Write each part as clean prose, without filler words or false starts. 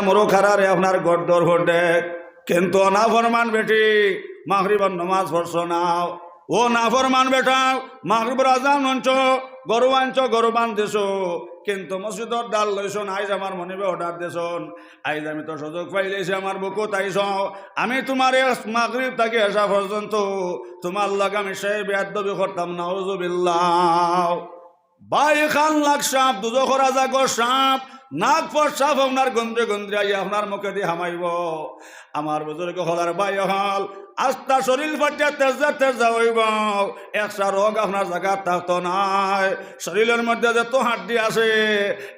মরো খারারে আপনার গড়দর ভোটে কিন্তু না ফরমান বেটি মাগরিবের নামাজ পড়ছো নাও ও না ফরমান বেটা মাগরিবের আজান অঞ্চ গরু বান্ধেছো কিন্তু মসজিদর ডাল লইছন আইজ আমার মনিবে অর্ডার দেছন আইজ আমি তো সুযোগ পাইলেছি আমার বুকু তাইছ আমি তোমার মাগরিব থেকে আসা পর্যন্ত তোমার লাগে আমি সেই বেয়াদবি করতাম নাউজুবিল্লাহ বাই খান লাখ সাপ দুজখর আজাগর সাপ নাক পর সাপ আপনার গন্দ্রে গন্দ্রে আই আপনার মুখে দিয়ে হামাইব আমার বুজুর্গ হলার বাই হল আস্তা শরীর ফাটিয়া তেজা হইব একটা রোগ আপনার জায়গা থাকতো নাই শরীরের মধ্যে যে তো হাড্ডি আছে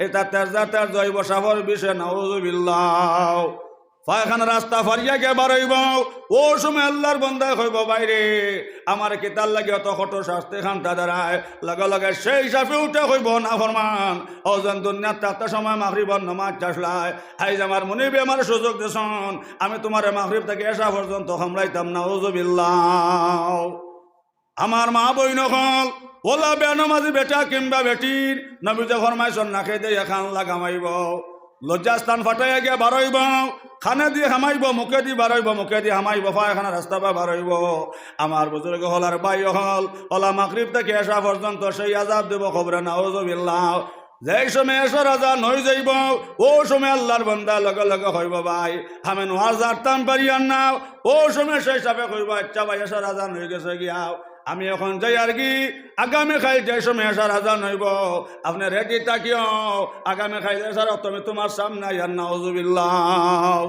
এটা তেজা হইব সাপর বিষে নাউজুবিল্লাহ পায়খানা রাস্তা ফারিয়া গে বারইব ও সময় আল্লাহর বন্দা হইব বাইরে আমার কিতার লাগে অত কত শাস্তি খান্তা দাঁড়ায় লগে লগে সেই হিসাবে উঠে হইব না ফরমান ওজন দুনিয়ার তাতে সময় মাগরিবর নামাজ চাষলায় আইজ আমার মনিবে আমার সুযোগ দেশন আমি তোমার মাগরিব থেকে আসা পর্যন্ত হামলাইতাম না নাউজুবিল্লাহ আমার মা বইন হল ওলা বেনমাজি বেটা কিংবা বেটির নবীজে ফরমাইছন না খেয়ে দিয়ে খান লাগামাইব লজ্জাস্থান ফাটাইয়া গিয়া বারইব খানে দিয়ে হামাইব মুখে দিয়ে বারইব মুখে দিয়ে হামাইব পায়খানা রাস্তা বা বারইব আমার বুজুর্গ হলার বাই হল ওলা মাগরিব থেকে আসা পর্যন্ত সেই আজাব দেব খবরে নাউজুবিল্লাহ যেই সময় এসর আজান হয়ে যাইব ও সময় আল্লাহর বন্দা লগে লগে হইব ভাই আমি নোয়াজ আরতাম পারিয়ান না ও সময় সেই হিসাবে কইব আচ্ছা ভাই এসর আজান হয়ে গেছে গিয়াও আমি এখন যাই আর কি আগামী খাই যে সময় আসার আজান হইব আপনি রেডি থাকিও আগামী খাই আসার তুমি তোমার সামনে আর নাউজুবিল্লাহ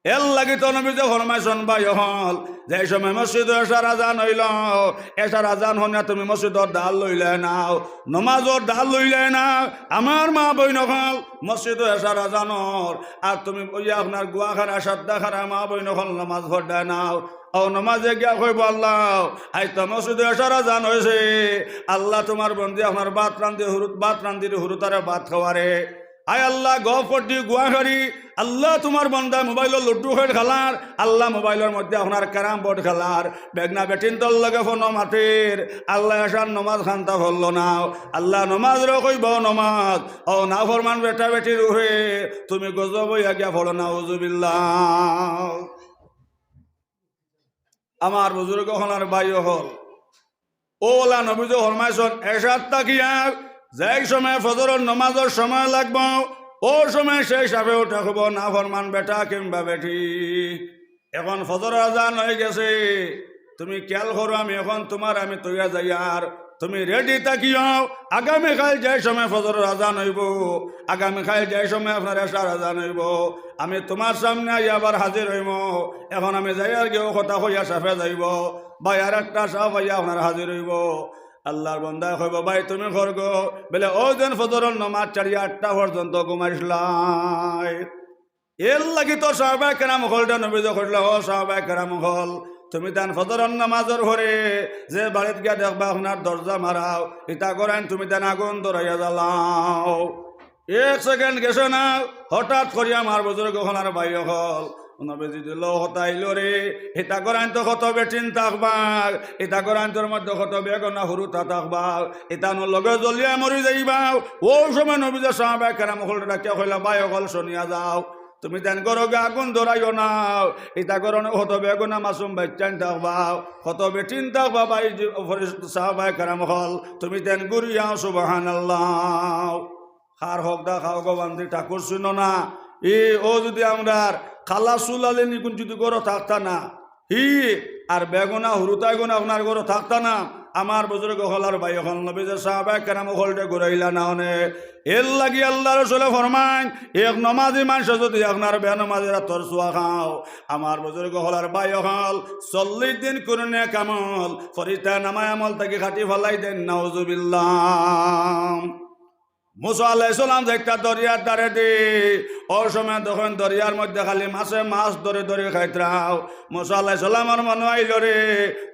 এর লাগি তো নবী যে ফরমাইছন ভাই হল যে সময় মসজিদ এসার আজান হইল এসার আজান হনে তুমি মসজিদর ডাল লইলে নাও নমাজর ডাল লইলে নাও আমার মা বইন হল মসজিদ এসার আজানর আর তুমি ওই আপনার গুয়াখানা সাদ্দাখানা মা বইন হল নমাজ ভর নাও ও নমাজে গিয়া কইব আল্লাহ আই তো মসজিদে এসার আজান হয়েছে আল্লাহ তোমার বন্দি আপনার বাত রান্ধি হুরুতারে ভাত খাওয়ারে আয় আল্লাহ গফটি গুয়াহারি আল্লাহ তোমার বন্দা মোবাইল লুড্ডু হয়ে খেলার আল্লাহ মোবাইলের মধ্যে আপনার ক্যারাম বোর্ড খেলার বেগনা বেটিন তল লগে ফোন মাটির আল্লাহ এসার নমাজ খান্তা হল না আল্লাহ নমাজ রইব নমাজ ও না ফরমান বেটা বেটির উহে তুমি গজব হইয়া গিয়া ফলো নাউজুবিল্লাহ আমার বুজুর্গ হলার বাই হল ওলা নবীজ ফরমাইছন এসার তাকিয়া যেই সময় ফজরের নমাজের সময় লাগব ও সময় সেই হিসাবে উঠা হব না ফরমান বেটা কিংবা বেটি এখন ফজরের আজান হয়ে গেছে তুমি খেয়াল করো আমি এখন তোমার আমি তৈয়া যাই আর তুমি রেডি থাকিও আগামীকাল যে সময় ফজরের আজান হইব আগামীকাল যে সময় আপনার এসার আজান হইব আমি তোমার সামনে আবার হাজির হইব এখন আমি যাই আর কেউ কথা হইয়া সাফে যাইব ভাই আর একটা সাফ হইয়া আপনার হাজির হইব আল্লাহর বন্দা কইব ভাই তুমি করগ বলে ও যেন ফজরের নামাজ চারিয়া 8টা পর্যন্ত ঘুমাইছলাই এর লাগি তো সাহাবায়ে কেরাম হলটা নবীজ কইল ও সাহাবায়ে কেরাম হল তুমি তান ফজরের নামাজের ঘরে যে বাড়িতে গিয়া দেখবা আপনার দরজা মারাও ইটা করেন তুমি তান আগুন ধরাইয়া জ্বালাও 1 সেকেন্ড গেছে না হঠাৎ করিয়া আমার বুজুর্গ হলার ভাই হল নবীজি দিল হতাইল রে এটা করান তো কত বেটিন থাকবাক এটা করান তোর মধ্যে কত বেগনা হুরুতা থাকবাক এটা লগে জ্বলিয়া মরি যাইবা ও সময় নবীজ সাহাবায়ে কেরাম হল ডাকিয়া কইলা ভাই হল শুনিয়া যাও তুমি তেন গরগে আগুন ধরাইও না এটা করণ কত বেগনা মাসুম বাচ্চান থাকবাও কত বেটিন থাকবা ভাই সাহাবায়ে কেরাম হল তুমি তেন গুরিয়া সুবহানাল্লাহ খার হক দা খাও গো বান্দি ঠাকুর শুনো না ও যদি আমরা খালা সুলালে নিকুন যদি গরো থাকতা না আর বেগনা হুরুতাই গুণ আপনার গরো থাকতা না আমার বুজুর্গ হলার ভাই হল নবীজের সাহাবায়ে কেরাম হলটা ঘুরাইলা না অনে এর লাগি আল্লাহ রাসূল ফরমান এক নমাজি মানুষ যদি আপনার বেনমাজিরা তোর সুয়া খাও আমার বুজুর্গ হলার ভাই হল 40 দিন করুনে কামল ফরিস্তা নামায় আমল তাকে খাটি ফলাই দেন নাউজুবিল্লাহ মুসা আলাইহিস সালাম একটা দরিয়ার ধারে দি ও সময় তখন দরিয়ার মধ্যে খালি মাছ ধরে ধরে খাইতাও মুসা আলাইহিস সালামের মনে আইল রে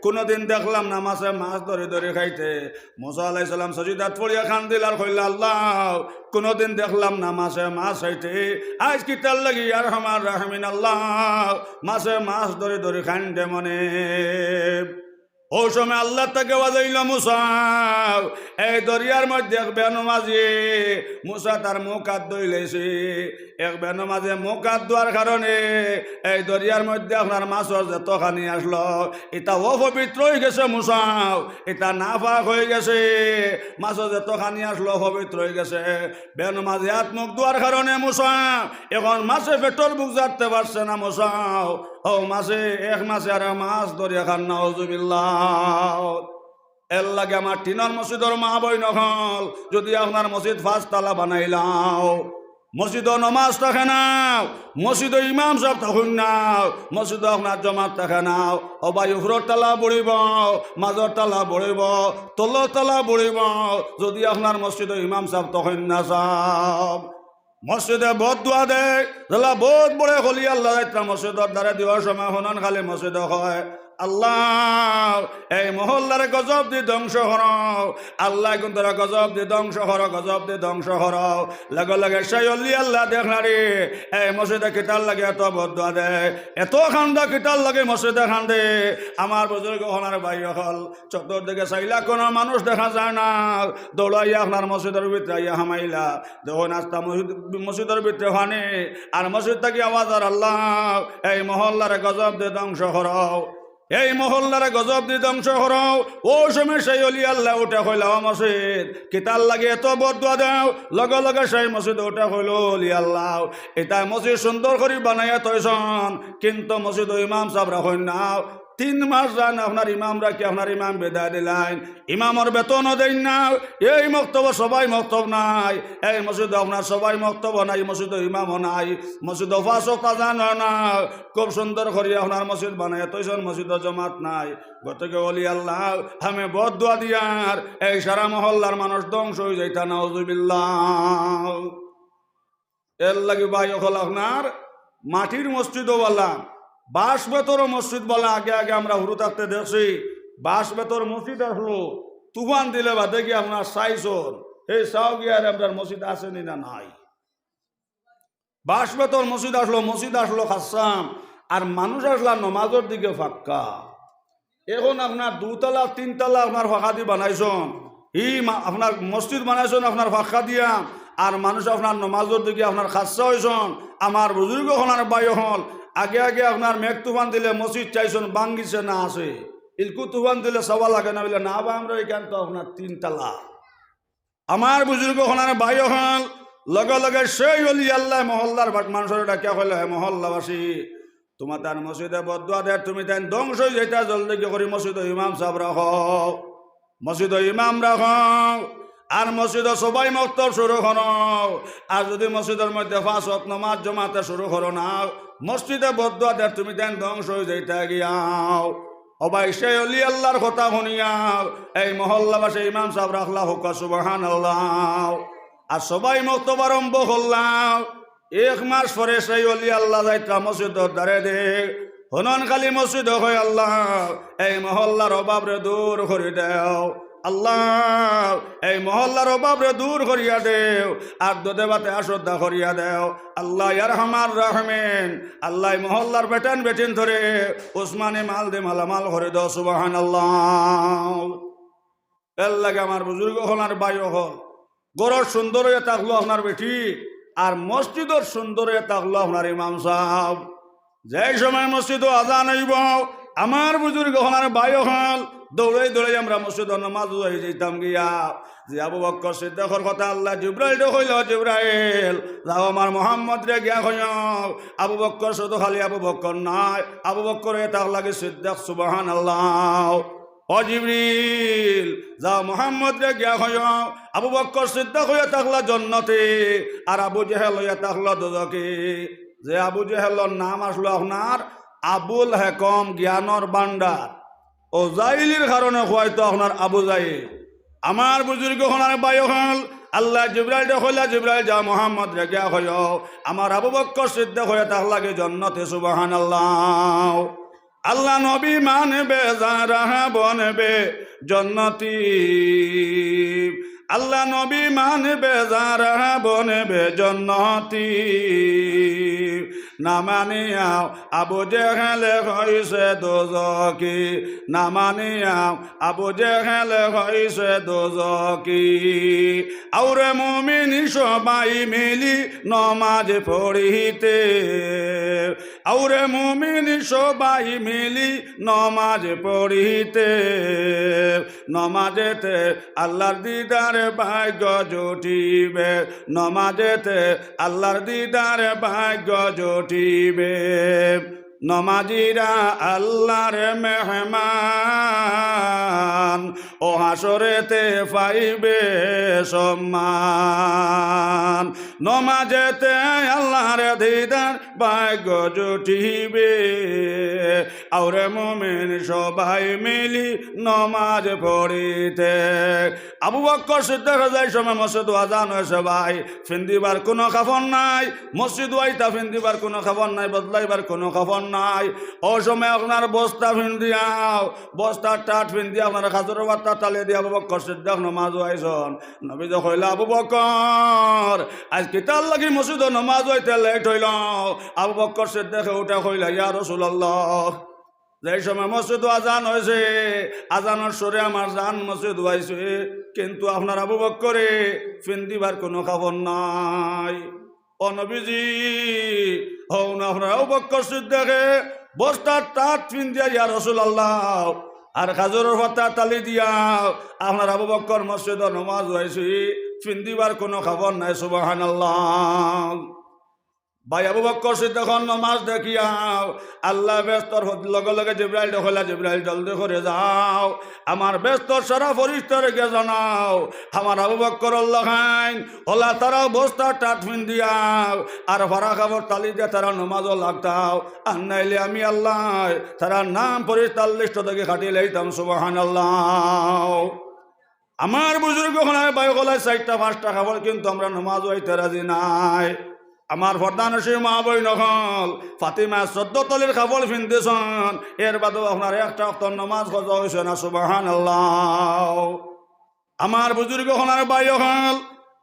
কোনদিন দেখলাম না মাছ ধরে ধরে খাইতে মুসা আলাইহিস সালাম সজিদাত পড়িয়া খান দিল আর কইল আল্লাহ কোনদিন দেখলাম না মাছ খাইতে আজ কি তার লাগি আর আমার রাহমিন আল্লাহ মাছ ধরে ধরে খাইতে মনে ও সময় আল্লাহ তাকে বাজাইল মুসা এই দরিয়ার মধ্যে এক বেনমাজি মুসা তার মুখ হাত ধুইলেছে এক বেনমাজি মুখ হাত ধোয়ার কারণে এই দরিয়ার মধ্যে আপনার মাছর যতখানি আসলো এটা অপবিত্র হয়ে গেছে মুসা এটা নাফাক হয়ে গেছে মাছর যতখানি আসলো অপবিত্র হয়ে গেছে বেনমাজি হাত মুখ ধোয়ার কারণে মুসা এখন মাছে পেটর বুক জারতে পারছে না মুসা ও মাছে এক মাছে আর মাছ দরিয়া খান নাউজুবিল্লাহ এর লাগে আমার টিনার মসজিদর মা বই নকল যদি আপনার মসজিদ 5 তালা বানাইলাও মসজিদ নমাজ থাকে নাও মসজিদ ইমাম সাহেব তখন নাও মসজিদ আপনার জমাত থাকে নাও ও ভাই উপরের তালা বড়িব মাজর তালা বড়িব তলর তালা বড়িব যদি আপনার মসজিদ ইমাম সাহেব তখন না সাহেব মসজিদে বহুত দোয়া দেয় বহুত বড় হলি আল্লাহ মসজিদর দ্বারা দেওয়ার সময় হনন খালি মসজিদ হয় আল্লাহ এই মহল্লারে গজব দি ধ্বংস কর আল্লাহ কিন্তু গজব দি ধ্বংস কর গজব দি ধ্বংস কর লগে লগে সেই অলি আল্লাহ দেখলারে এই মসজিদে কিতার লাগে এত বদুয়া দেয় এত খান্দা কিতার লাগে মসজিদে খান্দে আমার বুজুর্গ হনার ভাই হল চতুর্দিকে চাইলা কোনো মানুষ দেখা যায় না দৌড়াইয়া আপনার মসজিদের ভিতরে আইয়া হামাইলা দেখো নাস্তা মসজিদের ভিতরে হানি আর মসজিদ থেকে আওয়াজ আর আল্লাহ এই মহল্লারে গজব দি ধ্বংস কর এই মহল্লারে গজব দি ধ্বংস করো ও সময় সেই অলি আল্লাহ ওটা হইল মসজিদ কিতার লাগে এত বদুয়া দাও লগে লগে সেই মসজিদ ওটা হইল অলি আল্লাহ এটা মসজিদ সুন্দর করে বানাইয়া তৈছন কিন্তু মসজিদ ইমাম সাহেব রাখেন না 3 মাস যান আপনার ইমামরা কি আপনার ইমাম বেদায় দিলেন ইমামর বেতনও দেন না এই মক্তব্য সবাই মক্তব নাই এই মসজিদ আপনার সবাই মক্তব্য নাই মসজিদ ইমামও নাই মসজিদ ফাঁসও কাজান না খুব সুন্দর করে আপনার মসজিদ বানায় তৈছন মসজিদ জমাত নাই গতকে অলি আল্লাহ আমি বদুয়া দিয়ার এই সারা মহল্লার মানুষ ধ্বংস হয়ে যাইতা নাউজুবিল্লাহ এর লাগে ভাই হল আপনার মাটির মসজিদও বললাম বাস বেতর মসজিদ বলা আগে আগে আমরা হুরু থাকতে দেখছি বাস বেতর মসজিদ আসলো তুফান দিলে বা দেখি আপনার সাইজর এই সাও গিয়ার আপনার মসজিদ আসেনি না নাই বাস বেতর মসজিদ আসলো খাসাম আর মানুষ আসলা নমাজের দিকে ফাঁকা এখন আপনার 2 তলা 3 তলা আপনার ফাঁকা দিয়ে বানাইছেন আপনার মসজিদ বানাইছেন আপনার ফাঁকা দিয়া আর মানুষ আপনার নমাজের দিকে আপনার খাসা হয়েছেন আমার বুজুর্গ হনার বাই হল আগে আগে আপনার মেঘ তুফান দিলে মসজিদ চাইছেন বাঙ্গিছে না আসে ইলকু তুফান দিলে সবা লাগে না বলে না বা আমরা এখান তো আপনার 3 তলা আমার বুজুর্গ হনার ভাই হল লগে লগে সেই অলি আল্লাহ মহল্লার মানুষের ডাকিয়া হইলে মহল্লাবাসী তোমার তার মসজিদে বদুয়া দেয় তুমি তাই ধ্বংস হয়ে যেটা জলদি করে মসজিদ ইমাম সাহেব রাখ মসজিদ ইমাম রাখ আর মসজিদ সবাই মক্তব শুরু করো আর যদি মসজিদের মধ্যে 5 ওয়াক্ত নামাজ জমাতে শুরু করো না মসজিদে বদুয়া দেয় তুমি তাই ধ্বংস হয়ে যেটা গিয়াও অবাই সেই অলি আল্লাহর কথা শুনিয়াও এই মহল্লাবাসী ইমাম সাহেব রাখলা হোক সুবহানাল্লাহ আর সবাই মক্তব আরম্ভ করলাম 1 মাস পরে সেই অলি আল্লাহ যাইতা মসজিদর দ্বারে দেখ হনন খালি মসজিদ হয় আল্লাহ এই মহল্লার অভাবরে দূর করে দেও আল্লাহ এই মহল্লার অভাবরে দূর করিয়া দেও আর দোদে বাতে আশ্রদ্ধা করিয়া দেও আল্লাহ ইয়ারহামার রাহমেন আল্লাহ মহল্লার বেটান বেটিন ধরে উসমানে মাল দে মালামাল করে দাও সুবহানাল্লাহ এর লাগে আমার বুজুর্গ হল আর ভাই হল গড়র সুন্দর হয়ে থাকলো আপনার বেটি আর মসজিদর সুন্দর হয়ে থাকলো আপনার ইমাম সাহেব যেই সময় মসজিদ আজান হইব আমার বুজুর্গ হল ভাই হল দৌড়াই দৌড়াই আমরা মসজিদ নামাজ হয়ে যেতাম গিয়া যে আবু বক্কর সিদ্দিকের কথা আল্লাহ জিব্রাইল কইল জিব্রাইল যাও আমার মোহাম্মদ রে গিয়া কইও আবু বক্কর শুধু খালি আবু বক্কর নাই আবু বক্কর তার লাগে সিদ্দিক সুবহানাল্লাহ ও জিবরিল যাও মোহাম্মদ রে গিয়া কইও আবু বক্কর সিদ্দিক হইয়া থাকলা জান্নাতে আর আবু জেহেল হইয়া থাকলা দোজখে যে আবু জেহেলর নাম আসলো আপনার আবুল হেকম জ্ঞানর ভান্ডার ও জাইলির কারণে হয়তো আপনার আবু জাইল আমার বুজুর্গ হনার ভাই হল আল্লাহ জিব্রাইল কইলা জিব্রাইল যা মোহাম্মদ রে গিয়া কইও আমার আবু বক্কর সিদ্দিক হইয়া থাক লাগে জান্নাতে সুবহানাল্লাহ আল্লাহ নবী মানবে যারা বনবে জান্নাতি আল্লাহ নবী মানবে যারা বনবে জান্নাতি না মানিয়াও আবু জেহেলে হইছে দোজকি না মানিয়াও আবু জেহেলে হইছে দোজকি আউরে মুমিন সবাই মিলি নমাজ পড়িতে আউরে মুমিন সবাই মিলি নমাজ পড়িতে নমাজেতে আল্লাহর দিদার ভাগ্য জুটিবে নমাজেতে আল্লাহর দিদার ভাগ্য জুটিবে নমাজিরা আল্লাহর মেহমান ও হাসরেতে পাইবে সম্মান নমাজেতে আল্লাহর দিদার ভাগ্য জুটিবে আউরে মুমিন সবাই মিলি নমাজ পড়িতে আবু বকর সিদ্দিক যাই সময় মসজিদ আজান হয়েছে ভাই ফিন্দিবার কোনো খবর নাই মসজিদ ওয়াইতা ফিন্দিবার কোনো খবর নাই বদলাইবার কোনো খবর নাই ও সময় আপনার বস্তা ফিন্দিয়াও বস্তার টাট ফিন্দিয়া আপনার খাজুরের বার্তা তালে দিয়ে আবু বকর সিদ্দিক নমাজ আইসন নবী যে কইলা আবু বকর আজ কিতাল লাগি মসজিদ নমাজ হইতে লেট হইল আবু বকর সিদ্দিক উঠা কইলা ইয়া রাসূলুল্লাহ যেই সময় মসজিদ আজান হয়েছে আজানের সরে আমার জান মসজিদ হয়েছে কিন্তু আপনার আবু বকরে ফিন্দিবার কোনো খবর নাই ও নবীজি হও না আপনার আবু বকর সিদ্দিকে বস্তার টাট ফিন্দিয়া ইয়া রাসূলুল্লাহ আর খাজুরের পাতা তালি দিয়া আপনার আবু বকর মসজিদ নমাজ হয়েছে ফিন্দিবার কোনো খবর নাই সুবহানাল্লাহ ভাই আবু বকর সিদ্দিক নমাজ দেখিয়াও আল্লাহ ব্যস্তর লগে লগে জিবরাইল দেখলা জিবরাইল জলদি করে যাও আমার ব্যস্তর সারা ফরিস্তারকে জানাও আমার আবু বকর আল্লাহ খাইন ওলা তারা বস্তা টাটফিন দিয়াও আর ভাড়া খাবার তালি দিয়ে তারা নমাজও লাগতাও আর নাইলে আমি আল্লাহ তারা নাম ফরিস্তার লিস্ট থেকে খাটিয়ে লাইতাম সুবহানাল্লাহ আমার বুজুর্গ ওখানে ভাই গলায় 4টা 5টা খাবার কিন্তু আমরা নমাজ হইতে রাজি নাই আমার ফরদানসী মা বই নকল ফাতিমা 14 তলের খাবল ফিনতেছন এর বাদেও আপনার একটা অক্তর নমাজ খোঁজা হয়েছে না সুবহানাল্লাহ আমার বুজুর্গ ওখানে ভাই হল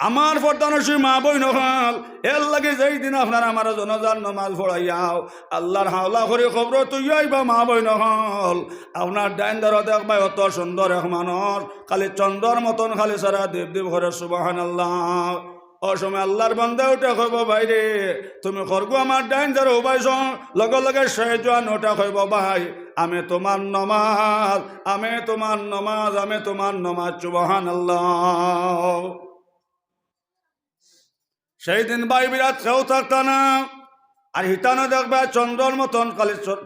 আমার ফরদানসী মা বই নকল এর লাগে যেই দিন আপনার আমার জনজান নমাজ পড়াইয়াও আল্লাহর হাওলা করে খবর তুই আইবা মা বই নকল আপনার ডাইন ধরা দেখবা অত সুন্দর এক মানুষ খালি চন্দ্রর মতন খালি সারা দেব দেব ঘরে সুবহানাল্লাহ ও সময় আল্লাহর বান্দা উঠে কইব ভাইরে তুমি করগো আমার ডাইন ধরে উবাইছ লগে লগে সেজন ওটা কইব ভাই আমি তোমার নমাজ আমি তোমার নমাজ আমি তোমার নমাজ সুবহানাল্লাহ সেই দিন ভাই বিরাট কেউ থাকতা না আর হিতানো দেখবে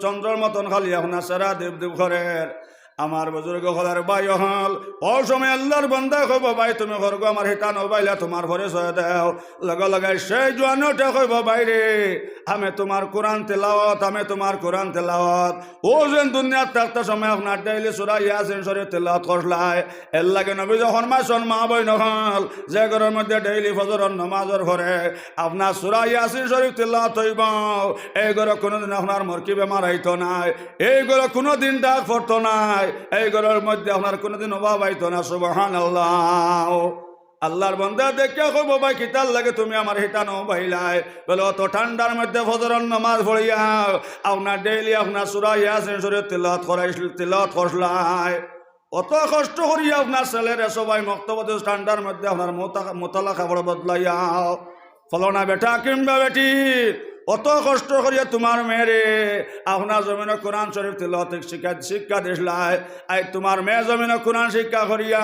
চন্দ্রর মতন খালি আপনার সারা দেব দেব ঘরের আমার বুজুর্গ হলার ভাই হল ও সময় আল্লাহর বান্দা কইব ভাই তুমি করগো আমার হিতান বাইলা তোমার ঘরে সয়ে দাও লগে লগে সেই জোয়ানোটা কইব ভাই রে আমি তোমার কোরআন তেলাওয়াত আমি তোমার কোরআন তেলাওয়াত ও যেন দুনিয়ার থাকতে সময় আপনার ডেইলি সূরা ইয়াসিন শরীফ তেলাওয়াত করলাই এর লাগে নবী যখন মাসন মা বই নহল যে ঘরের মধ্যে ডেইলি ফজরের নামাজের ঘরে আপনার সূরা ইয়াসিন শরীফ তেলাওয়াত হইব এই ঘরে কোনোদিন আপনার মরকি বেমার হইতো নাই এই ঘরে কোনোদিন ডাক পড়তো নাই এই ঘরের মধ্যে আপনার কোনোদিন অভাব হইতো না সুবহানাল্লাহ আল্লাহর বান্দা দেখে কইব ভাই কিতাল লাগে তুমি আমার হিতানো বাইলাই বলে অত ঠান্ডার মধ্যে ফজরের নামাজ পড়িয়া আপনার ডেইলি আপনার সূরা ইয়াসিন শরীফ তেলাওয়াত করলাই অত কষ্ট করিয়া আপনার ছেলেরা সবাই মক্তবতে ঠান্ডার মধ্যে আপনার মোতালা খাবার বদলাইয়া ফলনা বেটা কিংবা বেটি অত কষ্ট করিয়া তোমার মেয়েরে আপনার জমিনে কোরআন শরীফ তেলাওয়াত শিক্ষা দিসলাই আই তোমার মেয়ে জমিনে কোরআন শিক্ষা করিয়া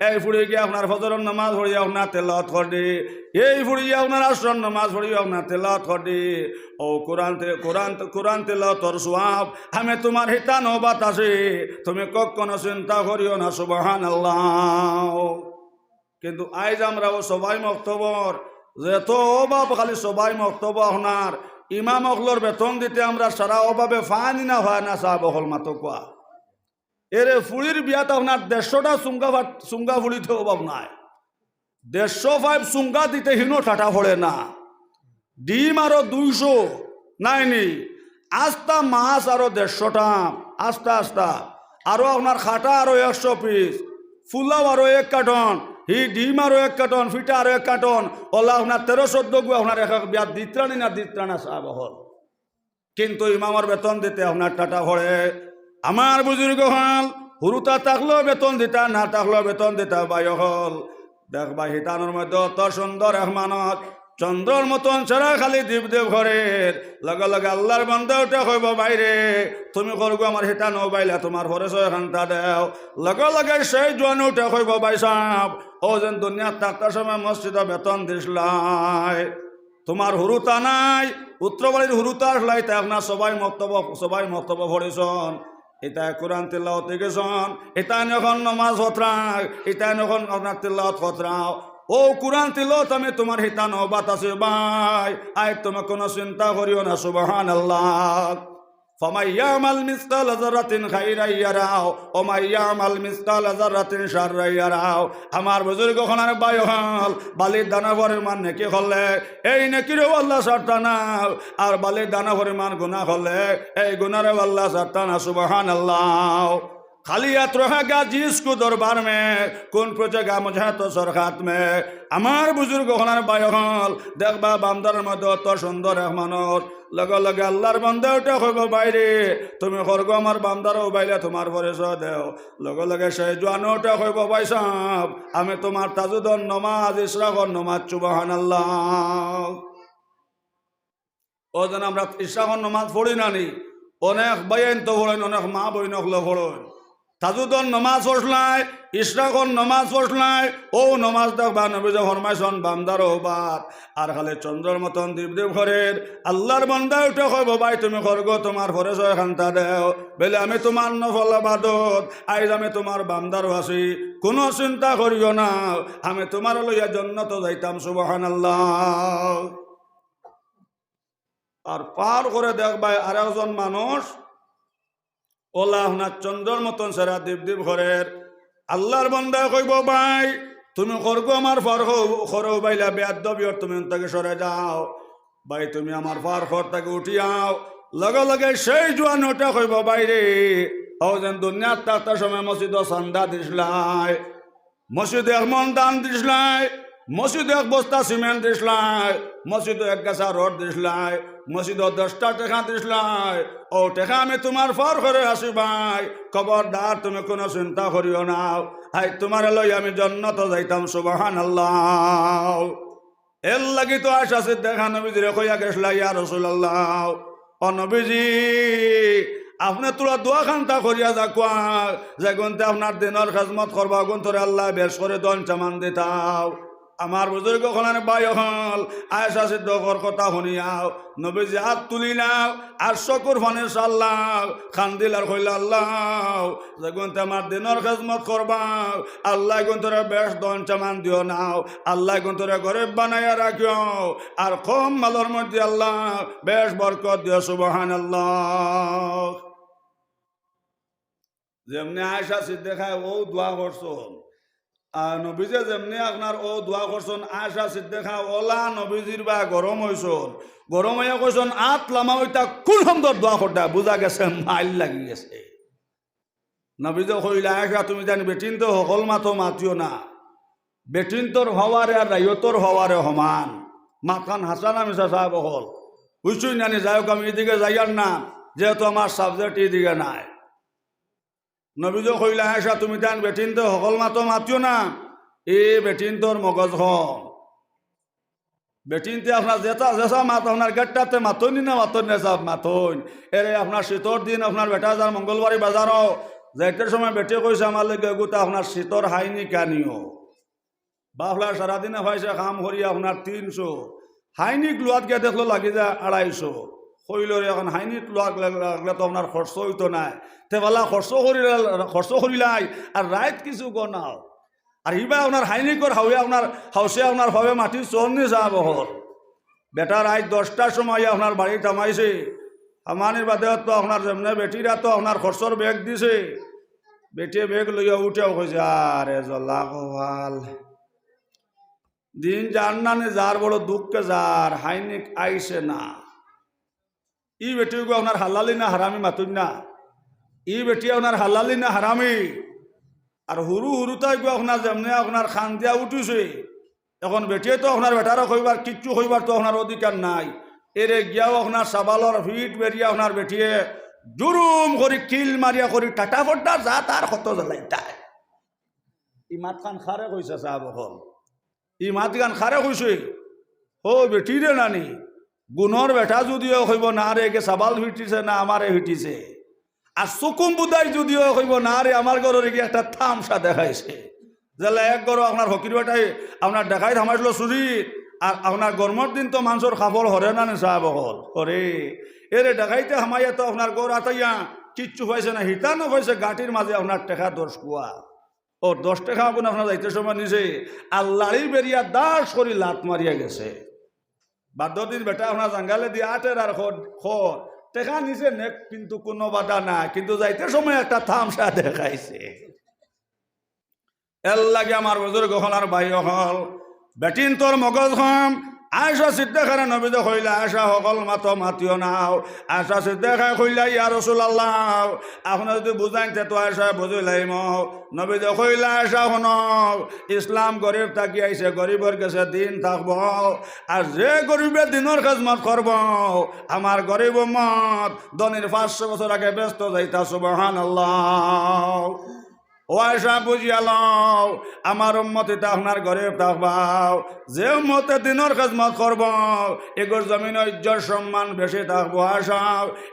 এই ফুড়ি গিয়ে আপনার ফজরের নামাজ পড়িয়া আপনার তেলাওয়াত করদি এই ফুড়িয়া আপনার আসর নামাজ পড়িয়া আপনার তেলাওয়াত করদি ও কোরআন তেলাওয়াতর সওয়াব আমি তোমার হিতানো বাতাসে তুমি কখনো চিন্তা করিও না সুবহানাল্লাহ কিন্তু আজ আমরা ও সবাই মক্তবর যেত অভাব খালি সবাই মক্তব আপনার ইমাম অকলর বেতন দিতে আমরা সারা অভাবে ফানি না হয় না সাহেব অকল মাতো কোয়া এরে ফুড়ির বিয়াতে আপনার 150টা চুঙ্গা ফুড়িতে অভাব নাই 150 চুঙ্গা দিতে হিনো ঠাটা পড়ে না ডিম আরো 200 নাইনি আস্তা মাছ আরো 150টা আস্তা আরো আপনার খাটা আরো 100 পিস ফুলাও আরো 1 কার্টন হি ডিম আরো 1 কার্টন ফিটা আরো 1 কার্টন ওলা আপনার 13-14 গু আপনার এক বিয়াত দিত্রানি না সাহেব হল কিন্তু ইমামর বেতন দিতে আপনার টাটা ভরে। আমার বুজুর্গ হল হুরুতা থাকলেও বেতন দিতা, না থাকলেও বেতন দিতা বাই হল। দেখবা হিতানোর মধ্যে অত সুন্দর রহমানত চন্দ্রর মতন ছাড়া খালি দীপদেব ঘরের লগে লগে আল্লাহর বন্ধে উঠে কইব বাইরে তুমি করবো আমার হিতা নো বাইলে তোমার ঘরে ছয়খানটা দেও। লগে লগে সেই জোয়ান উঠে কইব বাই সাপ ও যেন দুনিয়ার থাকতার সময় মসজিদে বেতন দিসলাই, তোমার হুরুতা নাই উত্তরবাড়ির হুরুতা আসলাই তাই আপনার সবাই মক্তব্য ভরেছন। এটা কোরআন তিলাওয়াতে গেছন, এটা যখন নমাজ হতরাক, এটা যখন আপনার তিলাওয়াত হতরাও। ও কোরআন তিলাওয়াত আমি তোমার হিতা নবাত আছে ভাই, আই তোমার কোনো চিন্তা করিও না। সুবহানাল্লাহ। ফামান ইয়ামাল মিসকাল যারাতিন খাইরান ইয়ারাও ওয়া মান ইয়ামাল মিসকাল যারাতিন শাররান ইয়ারাও। আমার বুজুর্গ খনার ভাই হল বালির দানা পরিমাণ নেকি হলে এই নেকিরও আল্লাহ ছাড়তা না, আর বালির দানা পরিমাণ গুনাহ হলে এই গুনাহরও আল্লাহ ছাড়তা না। সুবহানাল্লাহ। खाली हाथ रहेगा जिसको दरबार में कौन पूछेगा मुझे तो सरखात में। আমার বুজুর্গ হলার ভাই হল দেখবা বান্দার মধ্যে অত সুন্দর রহমানত লগে লগে আল্লাহর বান্দা ওটা কইব বাইরে তুমি করগো আমার বান্দারও বাইলে তোমার পরিচয় দেও। লগে লগে সেই জোয়ান ওটা কইব ভাই সাহেব আমি তোমার তাজুদন নমাজ ইশরাকর নমাজ। সুবহানাল্লাহ। ও যেন আমরা ইশরাকর নমাজ পড়ি না নি, অনেক বাইন তো পড়েন, অনেক মা বইন হলো পড়েন। তাজুদন নমাজ পড়লাই ইশরাকর নমাজ পড়লাই ও নমাজ দেখবা নবীজি ফরমাইছেন বান্দার বাদ। আর খালি চন্দ্রের মতন দীপদেব ঘরের আল্লাহর বান্দা উঠে কইব ভাই তুমি করগো তোমার পরিচয় খান্তা দেও বলে আমি তোমার নফল ইবাদত আইজ আমি তোমার বান্দার আছি, কোনো চিন্তা করিও না আমি তোমার লইয়া জান্নাত যাইতাম। সুবহানাল্লাহ। আর পার করে দেখবা আর একজন মানুষ ওলা আপনার চন্দ্রর মতন সারা দীপ ঘরের আল্লাহর বান্দা কইব ভাই তুমি করগো আমার ফার খরো বাইলা বেয়াদবিয়র তুমি তাকে সরে যাও ভাই তুমি আমার ফার খর তাকে উঠিয়াও। লগে লগে সেই জোয়ান ওটা কইব বাইরে ও যেন দুনিয়ার তার সময় মসজিদ চান্দা দিসলাই, মসজিদে এক মন দান দিসলাই, মসজিদে এক বস্তা সিমেন্ট দিসলাই, মসজিদে এক গাছা রড দিসলাই, মসজিদ 10টা টাকা দিসলাই। ও টাকা আমি তোমার ফর করে আসি ভাই, খবরদার তুমি কোনো চিন্তা করিও না, আই তোমার লই আমি জান্নাত যাইতাম। সুবহানাল্লাহ। এর লাগি তো আশা দেখা নবীজিরে কইয়া গেছলা ইয়া রাসূলুল্লাহ ও নবীজি আপনি তোরা দোয়া খান্তা করিয়া যাকুয়া যে গুনতে আপনার দিনের খেজমত করবা গুন্তরে আল্লাহ বেশ করে দন চামান দিতাও। আমার বুজুর্গ হলেন ভাই হল আয়েশা সিদ্দিকার কথা শুনিয়াও নবীজি হাত তুলিলাও আর চকুর ফানে চাল্লাও খান্দিল আর কইলা আল্লাহ যেগুনতে আমার দিনের খেজমত করবা আল্লাহ গুন্তরে বেশ দন চামান দিও নাও, আল্লাহ গুন্তরে গরিব বানাইয়া রাখিও আর কম মালের মধ্যে আল্লাহ বেশ বরকত দিও। সুবহানাল্লাহ। যেমনি আয়েশা সিদ্দিকা ও দোয়া করছেন নবীজে যেমনি আপনার ও দোয়া করছেন আয়েশা সিদ্দিকা ওলা নবীজির বা গরম হয়েছেন, গরম হইয়া কইছেন আত লামা ওইটা কোন সুন্দর দোয়া করতে বুঝা গেছে মাইল লাগি গেছে। নবীজে কইলা আয়েশা তুমি জানি বেটিন তো সকল মাতো মাতিও না, বেটিন তোর হওয়ারে আর রাইয়তর হওয়ারে সমান। মাথান হাসানা মিশা সাহেব হল বুঝছুই নানি যাই হোক আমি এদিকে যাইয়ার না যেহেতু আমার সাবজেক্ট এদিকে নাই। নবীজ কইলা আয়েশা তুমি জান বেটিন তো সকল মাতো মাতিও না, এ বেটিন তোর মগজ হম বেটিনতে আপনার জেসা মাত আপনার গেটটাতে মাতনি না মাতনি সব মাতন এরে আপনার শীতর দিন আপনার বেটা যার মঙ্গলবারী বাজারও যাইতের সময় বেটে কইছে আমার লেগে গোটা আপনার শীতর হাইনি কানিও বা আপনার সারাদিনে হয়েছে কাম করি আপনার 300 হাইনিক লোয়াত গিয়ে দেখলো লাগি যায় 250 কইলরে এখন হাইনিক লোয়াক লাগলে তো আপনার খরচ হইতো নাই তেবেলা খরচ করিলাই আর রাইত কিছু গনাও আর ইবা আপনার হাইনিকর হাউয়ে আপনার হাউসে আপনার হবে মাটির চলনি যাব হল বেটা রাত 10টার সময় আপনার বাড়ি থামাইছে আমানির বাদে তো আপনার যেমনে বেটিরা তো আপনার খরচর ব্যাগ দিছে বেটিয়ে ব্যাগ লইয়া উঠেও কইছে আরে জল্লা কপাল দিন যার নানে যার বড় দুঃখে যার হাইনিক আইসে না। ই বেটিগো আপনার হালালি না হারামি মাতুন না, ই বেটি আপনার হালালি না হারামি আর হুরু হুরু তাই গো আপনার যেমনি আপনার খান দিয়া উঠিছে এখন বেটিয়ে তো আপনার বেটারও কইবার কিচ্ছু কইবার তো আপনার অধিকার নাই। এরে গিয়াও আপনার সাবালর ফিট বেরিয়া আপনার বেটিয়ে জুরুম করি কিল মারিয়া করি টাটা ফটা যা তার কত জ্বলাইতায় ই মাত খান খারে কইছে সাহাব হল ই মাত গান খারে কইছে ও বেটি রে নানি গুণর বেটা যদিও কইব না রে কে সাবাল হিটিছে না আমারে হিটিছে আর সুকুম বুদাই যদিও কইব না রে আমার ঘরের কি একটা থামসা দেখাইছে যেলে এক গরো আপনার হকির বেটাই আপনার দেখাই থামাইছিল চুরি আর আপনার গরমের দিন তো মানুষের খাফড় হরে না সাহাব হল হরে এরে দেখাইতে হামাইয়া তো আপনার গড় আতাইয়া কিচ্ছু হয়েছে না হিটানো হয়েছে গাটির মাঝে আপনার টেকা 10 কুয়া ও 10 টাকা আপনার যাইতে সময় নিজে আর লাড়ি বেরিয়া দাস করি লাত মারিয়া গেছে বাদ্য দিন বেটা আপনার জাঙ্গালে দিয়ে আটের আর খর টেকা নিছে নেক কিন্তু কোনো বাধা না কিন্তু যাইতে সময় একটা থামসা দেখাইছে এর লাগে আমার বুজুর্গ হল আর ভাই হল বেটিন তোর মগজ হম আয়সা সিদ্দিকারে নবী দে কইলা আয়সা সকল মাতো মাতিও নাও আয়সা সিদ্দিকা কইলা ইয়া রাসূলুল্লাহ আপনি যদি বুঝাইতে তো আয়সা বুঝাইলাইম নবী দে কইলা আয়সা হনো ইসলাম গরিব থাকি আইছে গরিবের কাছে দিন থাকবো আর যে গরিবে দিনের খেদমত করব আমার গরিব উম্মত ধনীর 500 বছর আগে ব্যস্ত যাইতা সুবহানাল্লাহ ও আয়সা বুঝিয়া লও আমার উম্মতে তা আপনার ঘরে থাকবাও যে উম্মতে দিনের খেদমত করব এগোর জমিন ইজ্জত সম্মান বেশি থাকবো আয়সা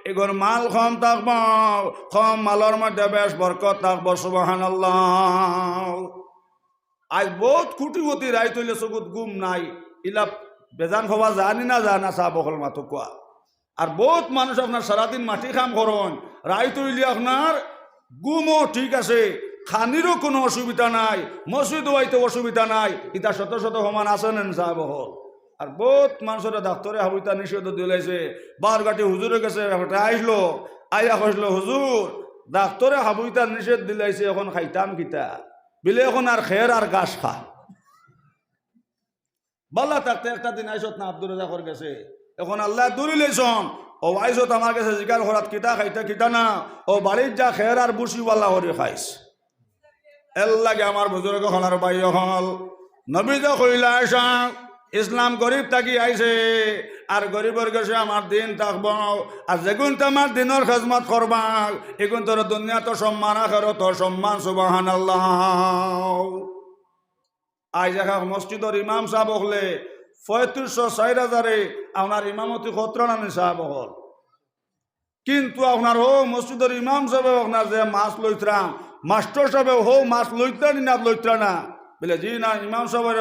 এগোর মাল কম থাকব কম মালের মধ্যে বেশ বরকত থাকবো সুবহানাল্লাহ আজ বহুত কুটিপতি রায় তৈলে চকুত গুম নাই ইলা বেজান হওয়া জানি না জানা চা বকল মাতো কোয়া আর বহুত মানুষ আপনার সারাদিন মাটি কাম করন রায় তৈলি আপনার গুমও ঠিক আছে খানিরও কোনো অসুবিধা নাই মসজিদ হইতে অসুবিধা নাই ইটা শত শত সমান আছেন সাহেব হল আর বহুত মানুষের ডাক্তারে হাবুইতা নিষেধ দিলাইছে বারগাটি হুজুরের কাছে আইসলো আইয়া কইসলো হুজুর ডাক্তারে হাবুইতা নিষেধ দিলাইছে এখন খাইতাম কিতা বিলে এখন আর খের আর গাছ খা বাল্লা থাকতে একটা দিন আইসত না আব্দুর রাজাকর গেছে এখন আল্লাহ দূরি লেছন ও আইসত আমার কাছে জিকার ঘরাত কিতা খাইতে কিতা না ও বাড়ির যা খের আর বুসিওয়ালা করে খাইস এর লাগে আমার বুজুর্গ হলার ভাই হল নবী তো কইলা আয়সা ইসলাম গরিব থাকি আইছে আর গরিবের কাছে আমার দিন থাকবো আর যেগুন তোমার দিনের খেদমত করবা এগুন তোর দুনিয়া তো সম্মান আখেরও তো সম্মান সুবহানাল্লাহ আজ দেখা মসজিদের ইমাম সাহেব হলে 3500-4000 আপনার ইমামতি খতরানি সাহেব হল কিন্তু আপনার ও মসজিদের ইমাম সাহেব আপনার যে মাছ লইতরাম মাস্টার সাহেব হো মাছ লইতা নি না লইতরা না বলে জি না ইমাম সাহেবের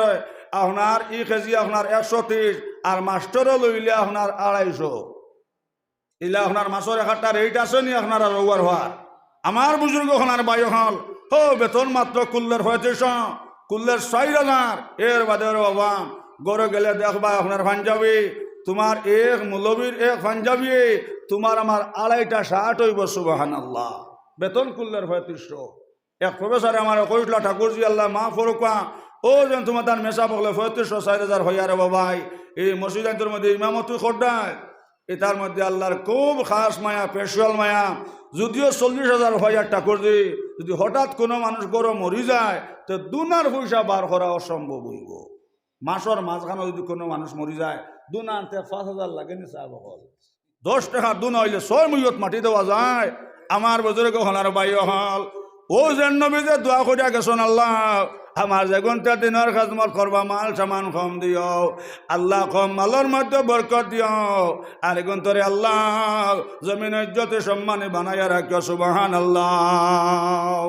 আপনার ই কেজি আপনার 130 আর মাস্টারও লইলে আপনার 250 ইলা আপনার মাছের একটা রেট আছে নি আপনার আর ওভার হওয়ার আমার বুজুর্গ আপনার বায়ু হল হো বেতন মাত্র কুল্লের 3500 কুল্লের 4000 এর বাদে বাবা গড়ে গেলে দেখবা আপনার পাঞ্জাবি তোমার এক মৌলবীর এক পাঞ্জাবি তোমার আমার 2.5টা শার্ট হইব সুবহানাল্লাহ বেতন কুল্লের 3500 এক প্রফেসর আমার কইলা ঠাকুরজি আল্লাহ মা ফরকা ও যেন তোমার তার মেশা বলে 3500-4000 হইয়া রে বাবাই এই মসজিদের মধ্যে ইমামতি খোড্ডায় এটার মধ্যে আল্লাহর খুব খাস মায়া স্পেশাল মায়া যদিও 40,000 হইয়া ঠাকুরজি যদি হঠাৎ কোনো মানুষ গরো মরি যায় তো দুনার পয়সা বার করা অসম্ভব হইব মাসর মাঝখানে যদি কোনো মানুষ মরি যায় দুনা আনতে 5,000 লাগে নি সাহেব হল 10 টাকা দুনা হইলে 6 মুইয়ত মাটি দেওয়া যায় আমার বুজুর্গ হলার ভাই হল ও যেন নবী যে দোয়া করিয়া গেছেন আল্লাহ আমার যেগুনটা দিনের খেদমত করবা মাল সামান কম দিও আল্লাহ কম মালের মধ্যে বরকত দিও আর এগুন তোরে আল্লাহ জমিন ইজ্জতে সম্মানে বানাইয়া রাখিও সুবহানাল্লাহ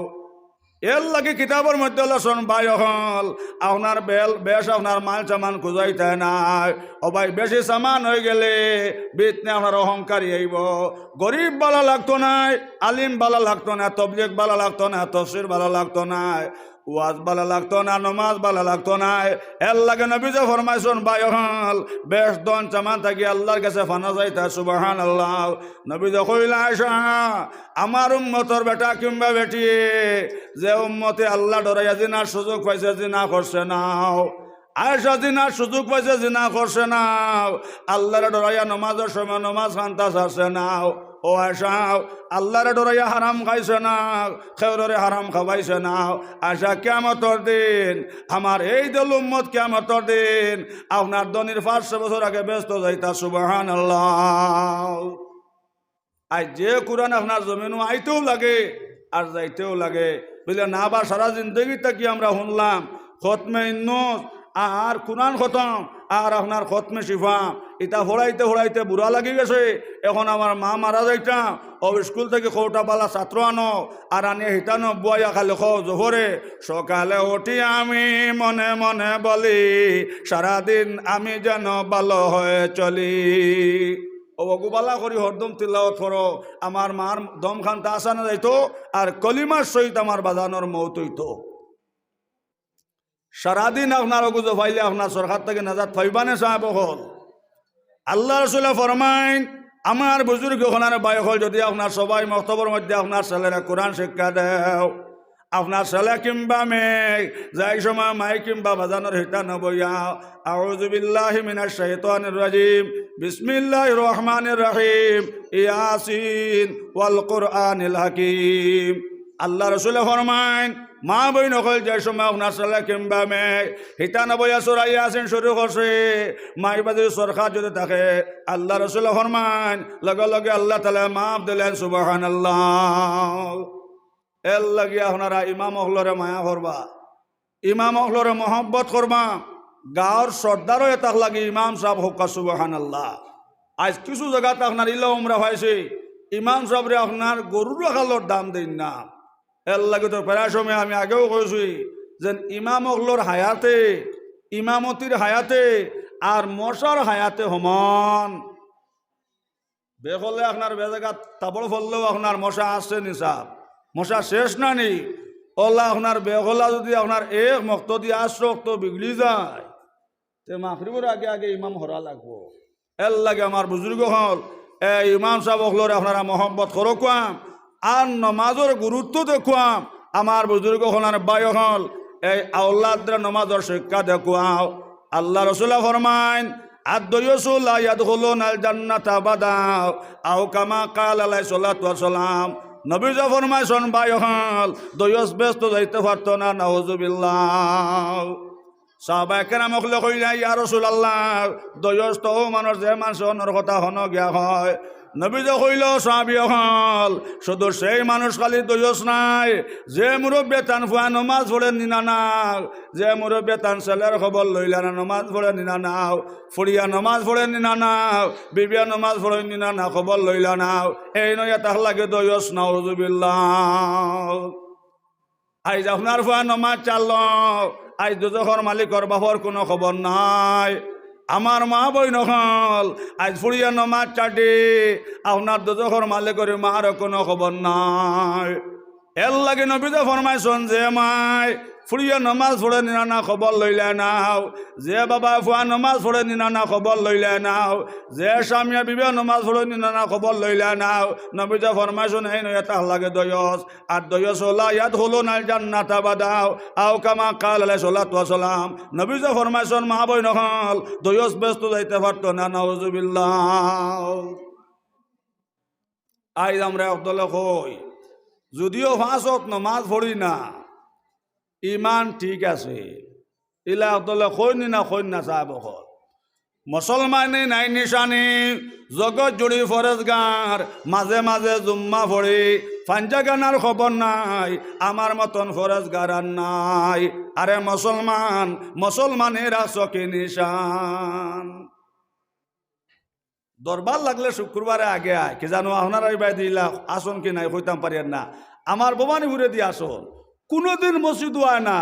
এর লাগে কিতাবের মধ্যে লসন ভাই হল আপনার বেশ আপনার মাল সামান খুঁজাইতে নাই ও ভাই বেশি সামান হয়ে গেলে বিতনে আপনার অহংকারী আইব গরিব বালা লাগতো নাই আলিম বালা লাগতো না তবলিগ বালা লাগতো না তফসির বালা লাগতো না ওয়াজ বালা লাগতো না নমাজ বালা লাগতো না এর লাগে নবী যে ফরমাইছেন ভাই হল বেশ দন সামান থাকি আল্লাহর কাছে ফানা যাইতা সুবহানাল্লাহ নবী যে কইলা আয়সা আমার উম্মতর বেটা কিংবা বেটি যে উম্মতে আল্লাহ ডরাইয়া জিনার সুযোগ পাইছে জিনা করছে নাও আয়সা জিনার সুযোগ পাইছে জিনা করছে নাও আল্লাহর ডরাইয়া নমাজের সময় নমাজ খান্তা ছাড়ছে নাও ও ও আশাও আল্লাহরে ডরাইয়া হারাম খাইছে না, খেউরে হারাম খাওয়াইছে না। আশা কিয়ামতর দিন, আমার এই দল উম্মত কিয়ামতর দিন আপনার দনির 500 বছর আগে ব্যস্ত যাইতা। সুবহানাল্লাহ। আজ যে কোরআন আপনার জমিনও আইতেও লাগে আর যাইতেও লাগে বুঝলে না। আবার সারা জিন্দগিটা কি আমরা শুনলাম খতমে ইন্নুস আর কোরআন খতম আর আপনার খতমে শিফা, এটা হড়াইতে হড়াইতে বুড়া লাগি গেছে। এখন আমার মা মারা যাইতাম, ও স্কুল থেকে কৌটা পালা ছাত্র আনো আর আনিয়ে হিতানো বুয়াইয়া খালে খো জোহরে সকালে উঠি আমি মনে মনে বলি সারাদিন আমি যেন ভালো হয়ে চলি। ও অগুবালা করি হরদম তিলাওয়াত করো, আমার মার দম খানটা আসানো যাইতো আর কলিমার সহিত আমার বাজানোর মৌত হইতো। সারাদিন আপনার অগুজো পাইলে আপনার সরকার থেকে নাজাত পাইবানে সাহেব হল। আল্লাহ রসুল ফরমাইন আমার বুজুর্গ ওখানে বাই হল যদি আপনার সবাই মক্তবর মধ্যে আপনার ছেলেরা কোরআন শিক্ষা দেও, আপনার ছেলে কিংবা মেয়ে যাই সময় মাই কিংবা বাজানোর হিতা নবইয়া আউযু বিল্লাহি মিনাশ শাইতানির রাজিম বিসমিল্লাহির রহমানির রহিম ইয়াসিন ওয়াল কুরআনিল হাকিম। আল্লাহ রসুল ফরমাইন মা বই নকল যে সময় আপনার ছেলে কিংবা মেয়ে হিতা নবইয়া সূরা ইয়াসিন শুরু করছে, মাই বাজে সরকার যদি থাকে আল্লাহ রসুল ফরমাইন লগে লগে আল্লাহ তাআলা মাফ দিলেন। সুবহানাল্লাহ। এর লাগে আপনারা ইমাম হলরে মায়া করবা, ইমাম হলরে মহব্বত করবা, গাঁর সর্দারও এটাক লাগে ইমাম সাহেব হোকা। সুবহানাল্লাহ। আজ কিছু জায়গাতে আপনার ইলা উমরা হয়েছে ইমাম সাহেবরে আপনার গরুর খালোর দাম দিন না। এর লাগে তো প্রায় সময় আমি আগেও কইছি যে ইমাম হলর হায়াতে ইমামতির হায়াতে আর মশার হায়াতে সমান। বেহলে আপনার বেজাগাত তাবড় ফললেও আপনার মশা আসছে নিসাব, মশা শেষ না নি। ওলা আপনার বেহলা যদি আপনার এক মক্ত দিয়ে আশ্রক্ত বিগড়ি যায় তে মাগরিবের আগে আগে ইমাম হরা লাগবো। এর লাগে আমার বুজুর্গ হল এই ইমাম সাহেব হলরে আপনারা মহব্বত করো কাম আর নমাজের গুরুত্ব দেখুয়াম। আমার বুজুর্গ হলার বায়ু হল এই আউলাদরা নমাজের শিক্ষা দেখুয়াও। আল্লাহ রসুল ফরমাইন আদ-দয়ুসু লা ইয়াদখুলুনাল জান্নাতা আবাদা আও কামা ক্বালা আলাইহিস সালাতু ওয়াস সালাম। নবী যা ফরমাইছেন বায়ু হল দয়ুস ব্যস্ত যাইতে পারতো না। নাউযুবিল্লাহ। সাহাবায়ে কেরাম হলে কইলা ইয়া রাসূলুল্লাহ দয়ুস তো মানুষ যে মানুষের কথা হন গিয়া হয়। নবী যে কইল সাহাবী হল শুধু সেই মানুষ খালি দয়ুস নাই যে মুরব্বী তান ফুয়া নমাজ পড়ে নিনা নাও, যে মুরব্বী তান ছেলের খবর লইলা না নমাজ পড়ে নিনা নাও, ফুড়িয়া নমাজ পড়ে নিনা নাও, বিবিয়া নমাজ পড়ে নিনা না খবর লইলা নাও। এই নয় তাহ লাগে দয়ুস। নাউযুবিল্লাহ। আইজ আপনার ফুয়া নমাজ চাল আইজ দুজখর মালিকর বাপর কোনো খবর নাই। আমার মা বই নহল আজ ফুড়িয়া নমাজ চাটি আপনার দুজখর মালিকর মার কোনো খবর নাই। এর লাগে নবীতে ফরমাইছেন যে মাই ফুড়িয়া নমাজ পড়ে নিনা খবর লইলে নাও, যে বাবা ফুয়া নমাজ পড়ে নিনা খবর লইলে নাও, যে স্বামীয়া বিবিয়া নমাজ পড়ে নিনা খবর লইলে নাও। নবীতে ফরমাইছেন এই নয় তাহ লাগে দয়স। আর দয়স হলা ইয়াদখুলুনাল জান্নাতা আবাদা আও কামা ক্বালা আলাইহিস সালাতু ওয়াস সালাম। নবীতে ফরমাইছেন মা বই নহল দয়স ব্যস্ত যাইতে পারতো না। নাউযুবিল্লাহ। আইজ আমরা আব্দুল্লাহ কই যদিও 5 ওয়াক্ত নমাজ পড়ি না ইমান ঠিক আছে। ইলা আব্দুল্লাহ কইনি না সাহেব হল মুসলমানে নাই নিশানি জগৎ জুড়ি ফরেজগার মাঝে মাঝে জুম্মা পড়ে ফাঞ্জা গানার খবর নাই আমার মতন ফরেজগার আর নাই। আরে মুসলমান মুসলমানেরা চকি নিশান। দরবার লাগলে শুক্রবারে আগে আয় কি জানো আপনারা এই বাইদি আসন কি নাই হইতাম পারি না। আমার ভবানীপুরে দিয়ে আসন কোনোদিন মসজিদ হয় না,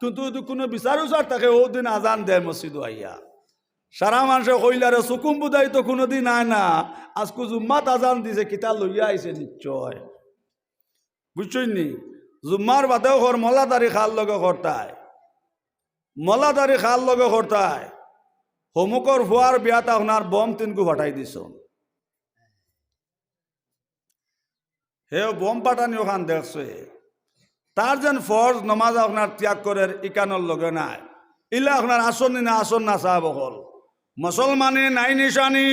কিন্তু যদি কোনো বিচার উচার থাকে ও দিন আজান দেয় মসজিদ আইয়া। সারা মানুষে কইলারে চুকুম বুদাই তো কোনোদিন আয় না, আজকে জুম্মাত আজান দিছে কিতা লইয়া আইছে নিশ্চয়। বুঝছই নি জুম্মার বাদেও ঘর মলাদারি খাল লগে করতায়, মলাদারি খাল লগে করতায়। হমুকর ফুয়ার বিয়াত আপনার বম তিনকু ফাটাই দিছ, হে বম পাঠানি ওখান দেখছে। তার যেন ফরজ নমাজ আপনার ত্যাগ করে ইকানোর লগে নাই। ইলা আপনার আসন না আসন না সাহেব হল মুসলমানে নাই নিশানি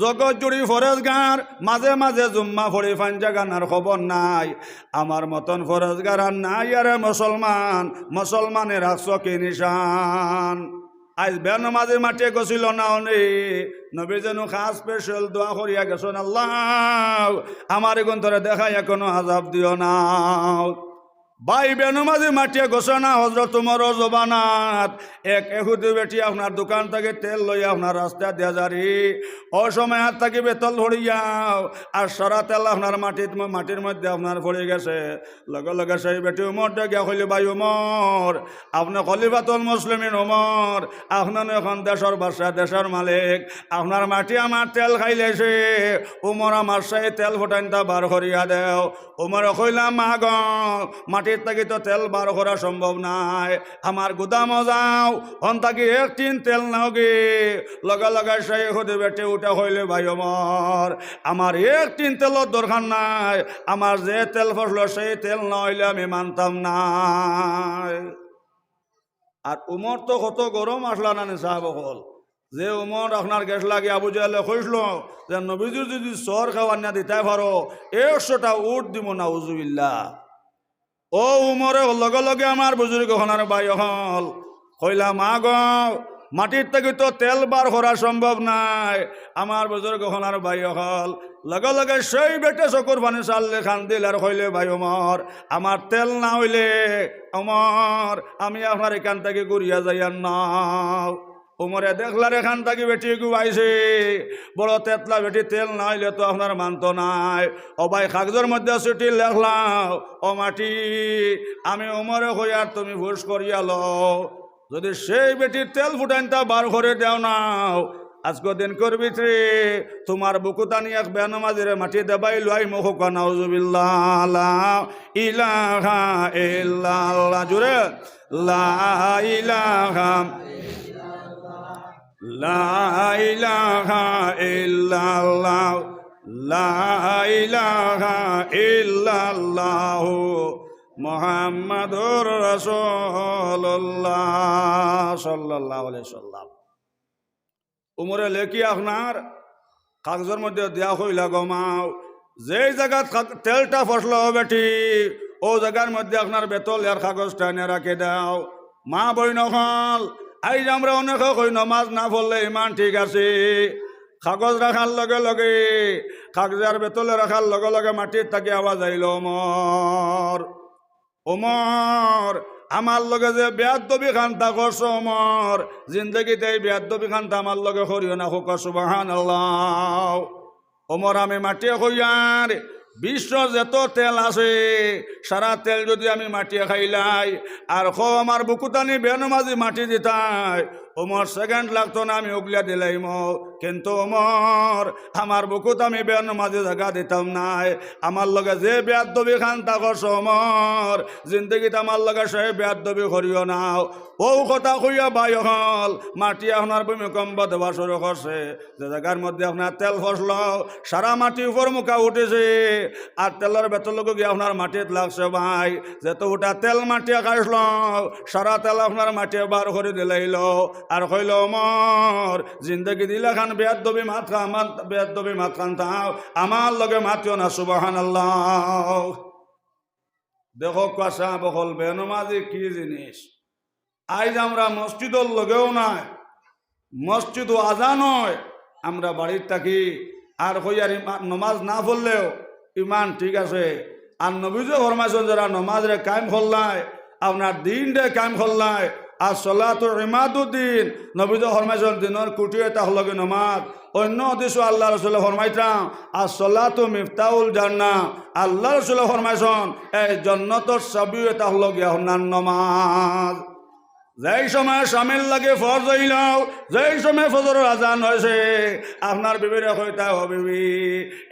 জগৎ জুড়ি ফরেজগার মাঝে মাঝে জুম্মা ফড়ি ফাঞ্জাগানার খবর নাই আমার মতন ফরেজগার আর নাই আরে মুসলমান মুসলমানে রাখছ কি নিশান আজ বেনমাজি মাটিয়ে গছিল না অনে নবী যেন খাস স্পেশাল দোয়া করিয়া গেছেন আল্লাহ আমার এখন তোরে দেখাই এখনো আজাব দিও না ভাই বেনমাজি মাটিয়ে ঘোষণা হজরত তোমার জবানাত এক এহুদি বেটি আপনার দোকান থেকে তেল লইয়া আপনার রাস্তা দিয়া যারি অসময় হাত থাকি বেতল ধরিয়াও আর সারা তেল আপনার মাটির মধ্যে আপনার পড়ে গেছে লগে লগে সেই বেটি উমর গিয়া কইলে ভাই উমর আপনি খলিফাতুল মুসলিমিন উমর আপনার এখন দেশের বাদশা দেশের মালিক আপনার মাটি আমার তেল খাইলেছে উমর আমার সেই তেল ফুটাইনটা বার করিয়া দেও উমর কইলাম মা গ মাটি তাকে তো তেল বার করা সম্ভব নাই আমার গুদাম যাও হন তাকে এক টিন তেল নাও গে লগা লগা সেই হতে বেটে উঠা হইলে ভাই আমার এক টিন তেলের দরকার নাই আমার যে তেল ফসল সেই তেল না হইলে আমি মানতাম না আর উমর তো কত গরম আসলা না সাহেব হল যে উমর আপনার গ্যাস লাগে আবু জাহেলে কইসল যে নবীজি যদি সর খাওয়ার না দিতে পারো 100টা উট দিব না উজুবিল্লাহ ও উমরে লগে লগে আমার বুজুর্গ হনার ভাই হল কইলা মা গ মাটির থেকে তো তেল বার করা সম্ভব নাই আমার বুজুর্গ হনার ভাই হল লগে লগে সেই বেটে চকুর পানি চাললে খান দিল আর কইলে ভাই উমর আমার তেল না হইলে উমর আমি আপনার এখান থেকে ঘুরিয়া যাইয়ার না উমরে দেখলার এখান থেকে বেটি গুয়াইছে বড় তেতলা বেটি তেল না হইলে তো আপনার মানত নাই ও ভাই কাগজের মধ্যে ছুটি লেখলাম ও মাটি আমি উমরে হই আর তুমি ভুস করিয়া লও যদি সেই বেটির তেল ফুটাইনটা বার করে দেও নাও আজকে দিন করবি রে তোমার বুকুতানি এক বেনমাজিরে মাটি দেবাই লই মুখ নাউজুবিল্লাহ ইলাহা ইল্লাল্লাহ জুরে লা ইলাহা লা ইলাহা ইল্লাল্লাহ লা ইলাহা ইল্লাল্লাহ মুহাম্মাদুর রাসূলুল্লাহ সাল্লাল্লাহু আলাইহি সাল্লাম উমরে লেখি আপনার কাগজের মধ্যে দেয়া হইলা গমাও যেই জায়গা তেলটা ফসল বেটি ও জায়গার মধ্যে আপনার বেতল আর কাগজটা এনে রাখে দাও মা বই নহল আইজ আমরা অনেক কই নমাজ না পড়লে ইমান ঠিক আছে কাগজ রাখার লগে লগে কাগজের বেতলে রাখার লগে লগে মাটির তাকে আওয়াজ আইল ওমর ওমর আমার লগে যে বেয়াদবি খান্তা করছো ওমর জিন্দগিতে এই বেয়াদবি খান্তা আমার লগে করিও না হোক সুবহানাল্লাহ ওমর আমি মাটিয়ে কইয়ার বিশ্ব যত তেল আছে সারা তেল যদি আমি মাটিয়ে খাইলাই আর আমার বুকুতানি বেনমাজি মাটি দিতাই ওমর সেকেন্ড লাগতো না আমি উগলিয়া দিলাইম কিন্তু ওমর আমার বুকুত আমি বেনমাজি জায়গা দিতাম নাই আমার লগে যে বেয়াদবি খান্তা করছো ওমর জিন্দগিতে আমার লগে সে বেয়াদবি করিও নাও ও কথা কইয়া বাই হল মাটি আপনার ভূমিকম্প দেওয়া শুরু করছে যে জায়গার মধ্যে আপনার তেল ফসল সারা মাটি উপর মুখা উঠেছে আর তেলের বেতলকে গিয়ে আপনার মাটিত লাগছে ভাই যেত ওটা তেল মাটিয়ে কাটল সারা তেল আপনার মাটিয়ে বার করে দিলাইল আর কইল ওমর জিন্দগি দিলে খান বেয়াদবি মাত খা আমার বেয়াদবি মাত খান থাও আমার লগে মাতিও না সুবহানাল্লাহ দেখো কাশা বকল বেনমাজি কি জিনিস আজ আমরা মসজিদর লগেও নাই মসজিদ আজান হয় আমরা বাড়ির থাকি আর হইয়ার নমাজ না পড়লেও ইমান ঠিক আছে আর নবীজে ফরমাইছেন যারা নমাজরে কায়েম করলায় আপনার দিনরে কায়েম করলায় আর সলাত ইমাদুদ্দিন নবীজে ফরমাইছেন দিনের কুটি এটা হলগে নমাজ অন্য হদিস আল্লাহ রসুল ফরমাইতাম আর সলাত মিফতাউল জান্নাহ আল্লাহ রসুল ফরমাইছেন এই জন্নতর চাবি এটা হলগে আপনার নমাজ যেই সময় সামিল লাগে ফরজ হইলাও যেই সময় ফজরের আজান হয়েছে আপনার বিবিরে কইতা ও বিবি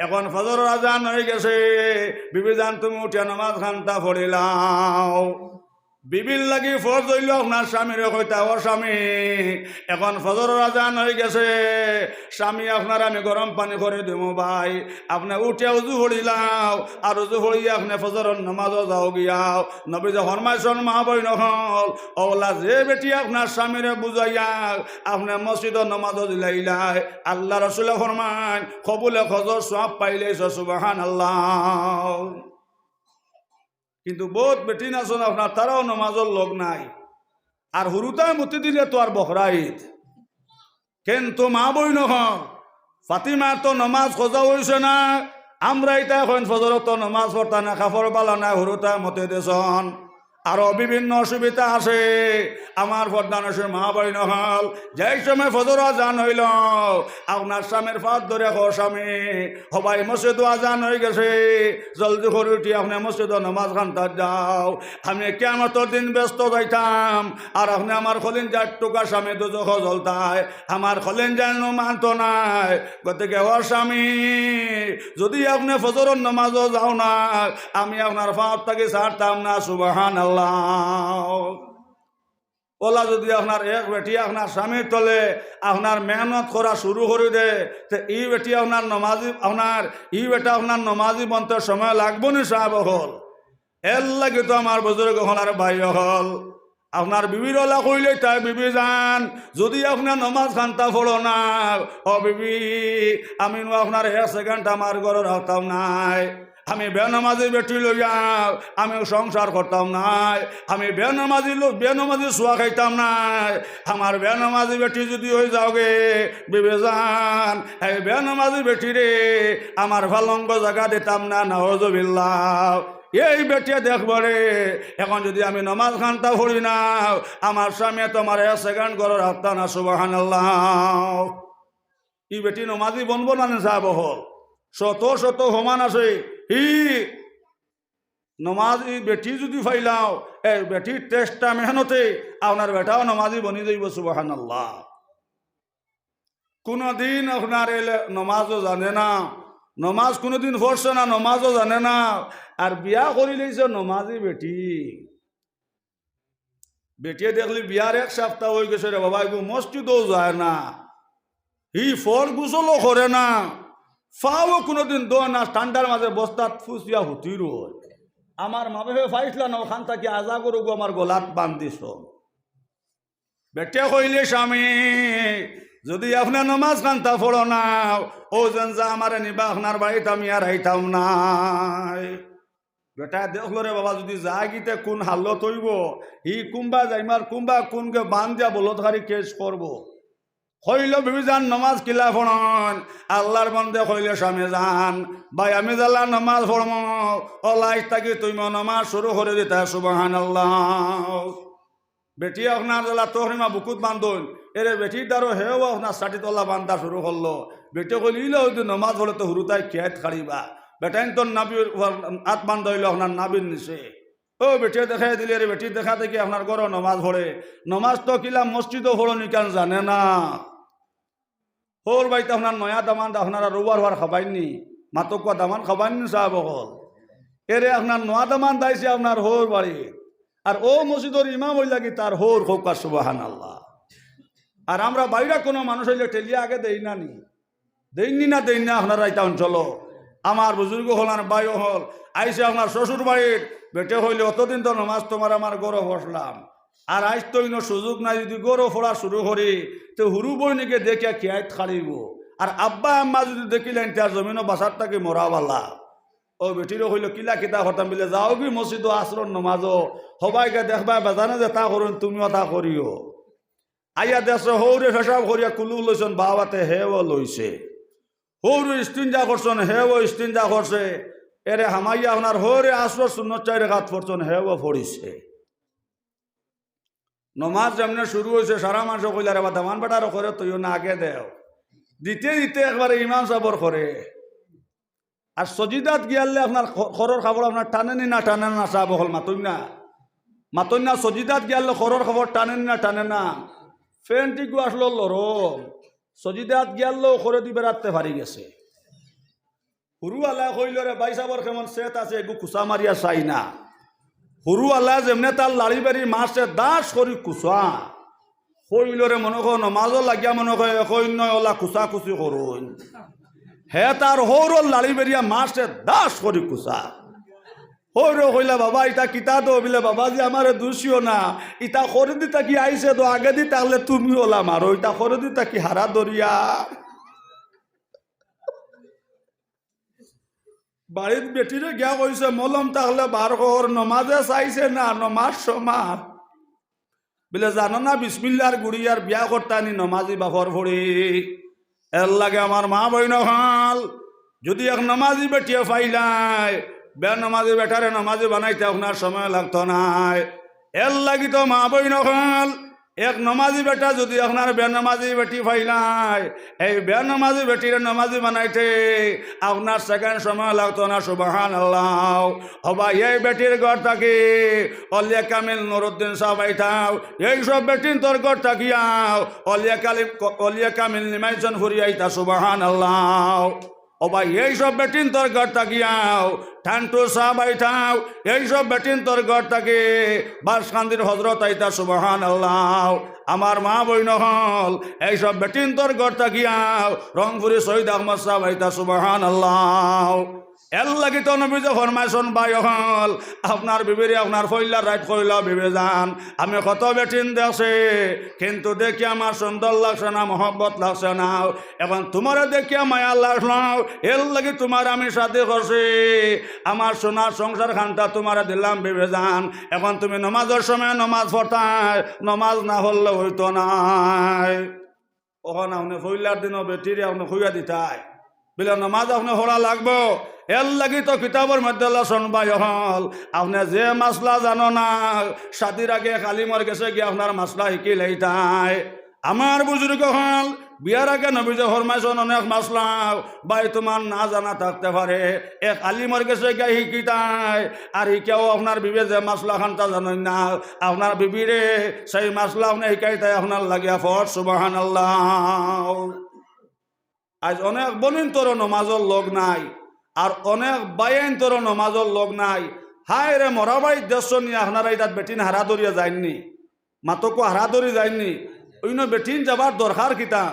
এখন ফজরের আজান হয়ে গেছে বিবি জান তুমি উঠিয়া নামাজ খানটা পড়িলাও বিবির লাগি ফরজ হইল আপনার স্বামীর কইতা ও স্বামী এখন ফজরের আজান হয়ে গেছে স্বামী আপনার আমি গরম পানি করে দেবো ভাই আপনি উঠে উজু হরিলাও আর উজু হরিয়ে আপনি ফজরের নামাজও যাও গিয়াও নবী যে ফরমাইছেন মা বই নহল ওলা যে বেটি আপনার স্বামীরে বুঝাইয়া আপনি মসজিদর নামাজও দিলাইলাই আল্লাহ রসুলে ফরমান কবুলে ফজর সব পাইলেছ সুবহানাল্লাহ। কিন্তু বহুত বেটি নাচন আপনার তারাও নমাজের লোক নাই আর হুরুতায় মতি দিলে তো আর বখরা ঈদ কিন্তু মা বই নহ ফাতিমার তো নমাজ খোঁজা হয়েছে না আমরা এটা এখন ফজরত নমাজ পড়তা না কাপড় বালা না হুরুতায় মতে দেশন আরো বিভিন্ন অসুবিধা আছে আমার ফরদানসে মা বই নহল যেই সময় ফজর আজান হইল আপনার স্বামীর ফাঁদ ধরে স্বামী সবাই মসজিদ আজান হয়ে গেছে জলদি করে উঠি আপনি মসজিদ নামাজ খানতে যাও আমি কিয়ামতের দিন ব্যস্ত যাইতাম আর আপনি আমার খলিন যার টুকা স্বামী দুজখ জ্বলতায় আমার খলিন যেন মানত নাই গতিকে ও স্বামী যদি আপনি ফজরের নামাজও যাও না আমি আপনার ফাঁদ থেকে ছাড়তাম না সুবহানাল্লাহ। ওলা যদি আপনার এক বেটি আপনার স্বামীর তলে আপনার মেহনত করা শুরু করে দে তো এই বেটি আপনার নমাজি আপনার এই বেটা আপনার নমাজি বনতে সময় লাগবো নি সাহেব হল এর লাগে তো আমার বুজুর্গ হল আর ভাই হল আপনার বিবির ওলা কইলে তাই বিবি যান যদি আপনার নমাজ খান্তা পড়ো না ও বিবি আমি আপনার এক সেকেন্ড আমার ঘরে রাখতাম নাই আমি বেনামাজি বেটি লইয়া আমি সংসার করতাম নাই আমি বেনামাজি শোয়া খাইতাম নাই আমার বেনামাজি বেটি যদি হয়ে যাওগে বিবেজান এই বেনামাজি বেটি রে আমার ভালঙ্গ জায়গা দিতাম না নাউজুবিল্লাহ। এই বেটে দেখব রে এখন যদি আমি নমাজ খানটা পড়ি না আমার স্বামী তোমার এক সেকেন্ড করে রাখতা না সুবহানাল্লাহ। এই বেটি নমাজি বনবো না সাহেব হল শত শত সমান আছে ই নমাজি বেটি যদি ফাইলাও এই বেটির চেষ্টা মেহনতে আপনার বেটাও নমাজি বনি যাইব সুবহানাল্লাহ। কোনদিন আপনার এলে নমাজও জানে না নমাজ কোনোদিন পড়ছে না নমাজও জানে না আর বিয়া করি লইছে নমাজি বেটি বেটিয়ে দেখলি বিয়ার এক সপ্তাহ হয়ে গেছে রে বাবা এগু মসজিদও যায় না ই ফল গুসলও করে না ফাও কোনোদিন দো না ঠান্ডার মাঝে বস্তাত ফুসিয়া হুতির আমার মা বাপে ফাইসলা না ওখান থেকে আজা করুক আমার গলাত বান্ধিস বেটে কইলে স্বামী যদি আপনার নমাজ কান্তা পড়ো না ও যেন যা আমার নিবা আপনার বাড়িতে আমি আর আইতাম নাই বেটা দেখলো রে বাবা যদি যা গিতে কোন হালত হইব ই কুম্বা যাইমার কুম্বা কোনকে বান দিয়া বলতহারি কেস করবো কইল বিবি যান নমাজ কিলা পড়ন আল্লাহর বন্দে কইলে স্বামী যান ভাই আমি জাল্লা নমাজ পড়ম ওলাই থাকি তুমি নমাজ শুরু করে দিতা সুবহানাল্লাহ। বেটি আপনার জ্বালা তোহরিমা বুকুত বান্ধন এরে বেটির দ্বারো হেও আপনার ষাটি তলা বান্ধা শুরু করলো বেটে কইল হয়তো নমাজ পড়ে তো হুরুতাই খেয়াত খাড়িবা বেটাইন তোর নাবির হাত বান্ধ হইল আপনার নাবির নিচে ও বেটে দেখাই দিলে রে বেটি দেখা দেখি আপনার ঘর নমাজ পড়ে নমাজ তো কিলা মসজিদও পড়ো নিকান জানে না হোর বাইতে আপনার নয়া দামান আপনারা রোবার হওয়ার খাবাইনি মাতকুয়া দামান খাবাইনি সাহেব হল এরে আপনার নয়া দামান দাইছে আপনার হোর বাড়ি আর ও মসজিদর ইমাম হইলা কি তার হোর খোকা সুবহানাল্লাহ। আর আমরা বাইরে কোনো মানুষ হইলে ঠেলিয়া আগে দেই না নি দেইনি না আপনারা এটা অঞ্চল আমার বুজুর্গ হল আর বাইও হল আইসে আপনার শ্বশুর বাড়ির বেটে হইলে অতদিন তো নমাজ তোমার আমার গরো বসলাম আর আইস তো ইনো সুযোগ নাই যদি গরো ফোড়া শুরু করি তো হুরু বইনিকে দেখিয়া খেয়াই খাড়িব আর আব্বা আম্মা যদি দেখিলেন তার জমিনও বাসার তাকে মরাবালা ও বেটিরও হইল কিলা কিতা হতাম বলে যাও কি মসজিদ আশ্রম নমাজও সবাইকে দেখবা বেজানে যে তা করুন তুমিও তা করিও আইয়া দেশ হৌরে ফেসাব করিয়া কুলু লইছন বাবাতে হেও লইছে হৌরে ইস্তিনজা করছন হেও ইস্তিনজা করছে এরে হামাইয়া আপনার হৌরে আশ্রম সুন্নত চাইরে ঘাত পড়ছন হেও পড়িছে নমাজ যেমন শুরু হয়েছে সারা মানুষ কইলা রে বা দামান বেটারও করে তুইও না আগে দেও দিতে দিতে একবারে ইমাম সাবর করে আর সজিদাত গিয়ালে আপনার খরর খাবার আপনার টানেনি না টানে না সাহেব হল মাতন না সজিদাত গিয়ালে খরর খাবার টানেনি না টানে না ফ্যানটিকু আসলো লরম সজিদাত গিয়ালেও খরে দি বেড়াতে পারি গেছে হুরু আল্লাহ কইল রে ভাই সাবর কেমন সেত আছে এগু খুসা মারিয়া চাই না সৰু আল্লাহ যেমনে তার লাড়ি বাড়ি মাছে দাস করি কুচা কইলরে মনে কর নমাজও লাগিয়া মনে করে কইন্য ওলা কুচা কুচি করুন হে তার সৌর লাড়ি বেরিয়া মাছে দাস করি কুচা সৌর কইলা বাবা ইটা কিতা দো বলে বাবাজি আমারে দুষিও না ইটা করে দিতা কি আইসে তো আগে দি তাহলে তুমি ওলা মারো ইটা করে দিতা কি হারা দরিয়া বাড়ির বেটিরে গিয়া কইছে মলম তাহলে বার কর নমাজে চাইছে না নমাজ সমাজ বলে জানো না বিসমিল্লার গুড়িয়ার বিয়া করতানি নমাজি বাপর ভরি এর লাগে আমার মা বইন হল যদি এক নমাজি বেটিয়ে পাইলাই বে নমাজি বেটারে নমাজি বানাইতে আপনার সময় লাগতো নাই এর লাগি তো মা বইন হল এক নমাজি বেটা যদি আপনার বেনমাজি বেটি পাইলাই এই বেনমাজি বেটির নমাজি বানাইতে আপনার সেকেন্ড সময় লাগতো না সুবহানাল্লাহ হবা এই বেটির ঘর থাকি অলিয়া কামিল নুরুদ্দিন সাহেব আইতাও এইসব বেটির তোর ঘর থাকিয়াও অলিয়া কামিল নিমাইজন ফুরি আইতা সুবহানাল্লাহ ওবা এইসব বেটিন তোর ঘর থাকিয়াও ঠান্টু সাহেব আইতাও এইসব বেটিন তোর ঘর থাকে বাসকান্দির হজরত আইতা সুবহানাল্লাহ আমার মা বইন হল এইসব বেটিন তোর ঘর থাকিয়াও রংপুরি শহীদ আহমদ সাহেব আইতা সুবহানাল্লাহ এর লাগি তো নবী যে ফরমাইশন বাই হল আপনার বিবিরে আপনার ফইলার রাইট কইল বিবে যান আমি কত বেটিন দেখছে কিন্তু দেখি আমার সুন্দর লাগছে না মহব্বত লাগছে না এখন তোমারে দেখিয়া মায়া লাগলো এর লাগি তোমার আমি সাথে করছি আমার সোনার সংসার খানটা তোমারে দিলাম বিবে যান এখন তুমি নমাজের সময় নমাজ পড়তাই নমাজ না হলে হইতো নাই ওখানে আপনি ফইলার দিনও বেটিরে আপনি খুইয়া দিতাই বলে নমাজ আপনি হরা লাগবো এর লাগি তো কিতাবের মধ্যে শুনবাই হল আপনি যে মাসলা জানো না শাদির আগে কালিমর গেছে গিয়ে আপনার মাসলা শিকি লাইতাই আমার বুজুর্গ হল বিয়ার আগে নবীজে ফরমাইছেন অনেক মাসলা বাই তোমার না জানা থাকতে পারে এক আলিমর গেছে গিয়ে শিকিতাই আর শিকাও আপনার বিবে যে মাসলা খানটা জানেন না আপনার বিবিরে সেই মাসলা আপনি শিকাইতাই আপনার লাগিয়া ফর সুবহানাল্লাহ আজ অনেক বলিন তোর নমাজের লোক নাই আর অনেক বাইন তোর নমাজের লোক নাই হায় রে মরাবাই দেশ নিয়ে আপনারা তাত বেটিন হারা দরিয়া যায়নি মাতকো হারা দরি যায়নি অন্য বেটিন যাবার দরকার কিতা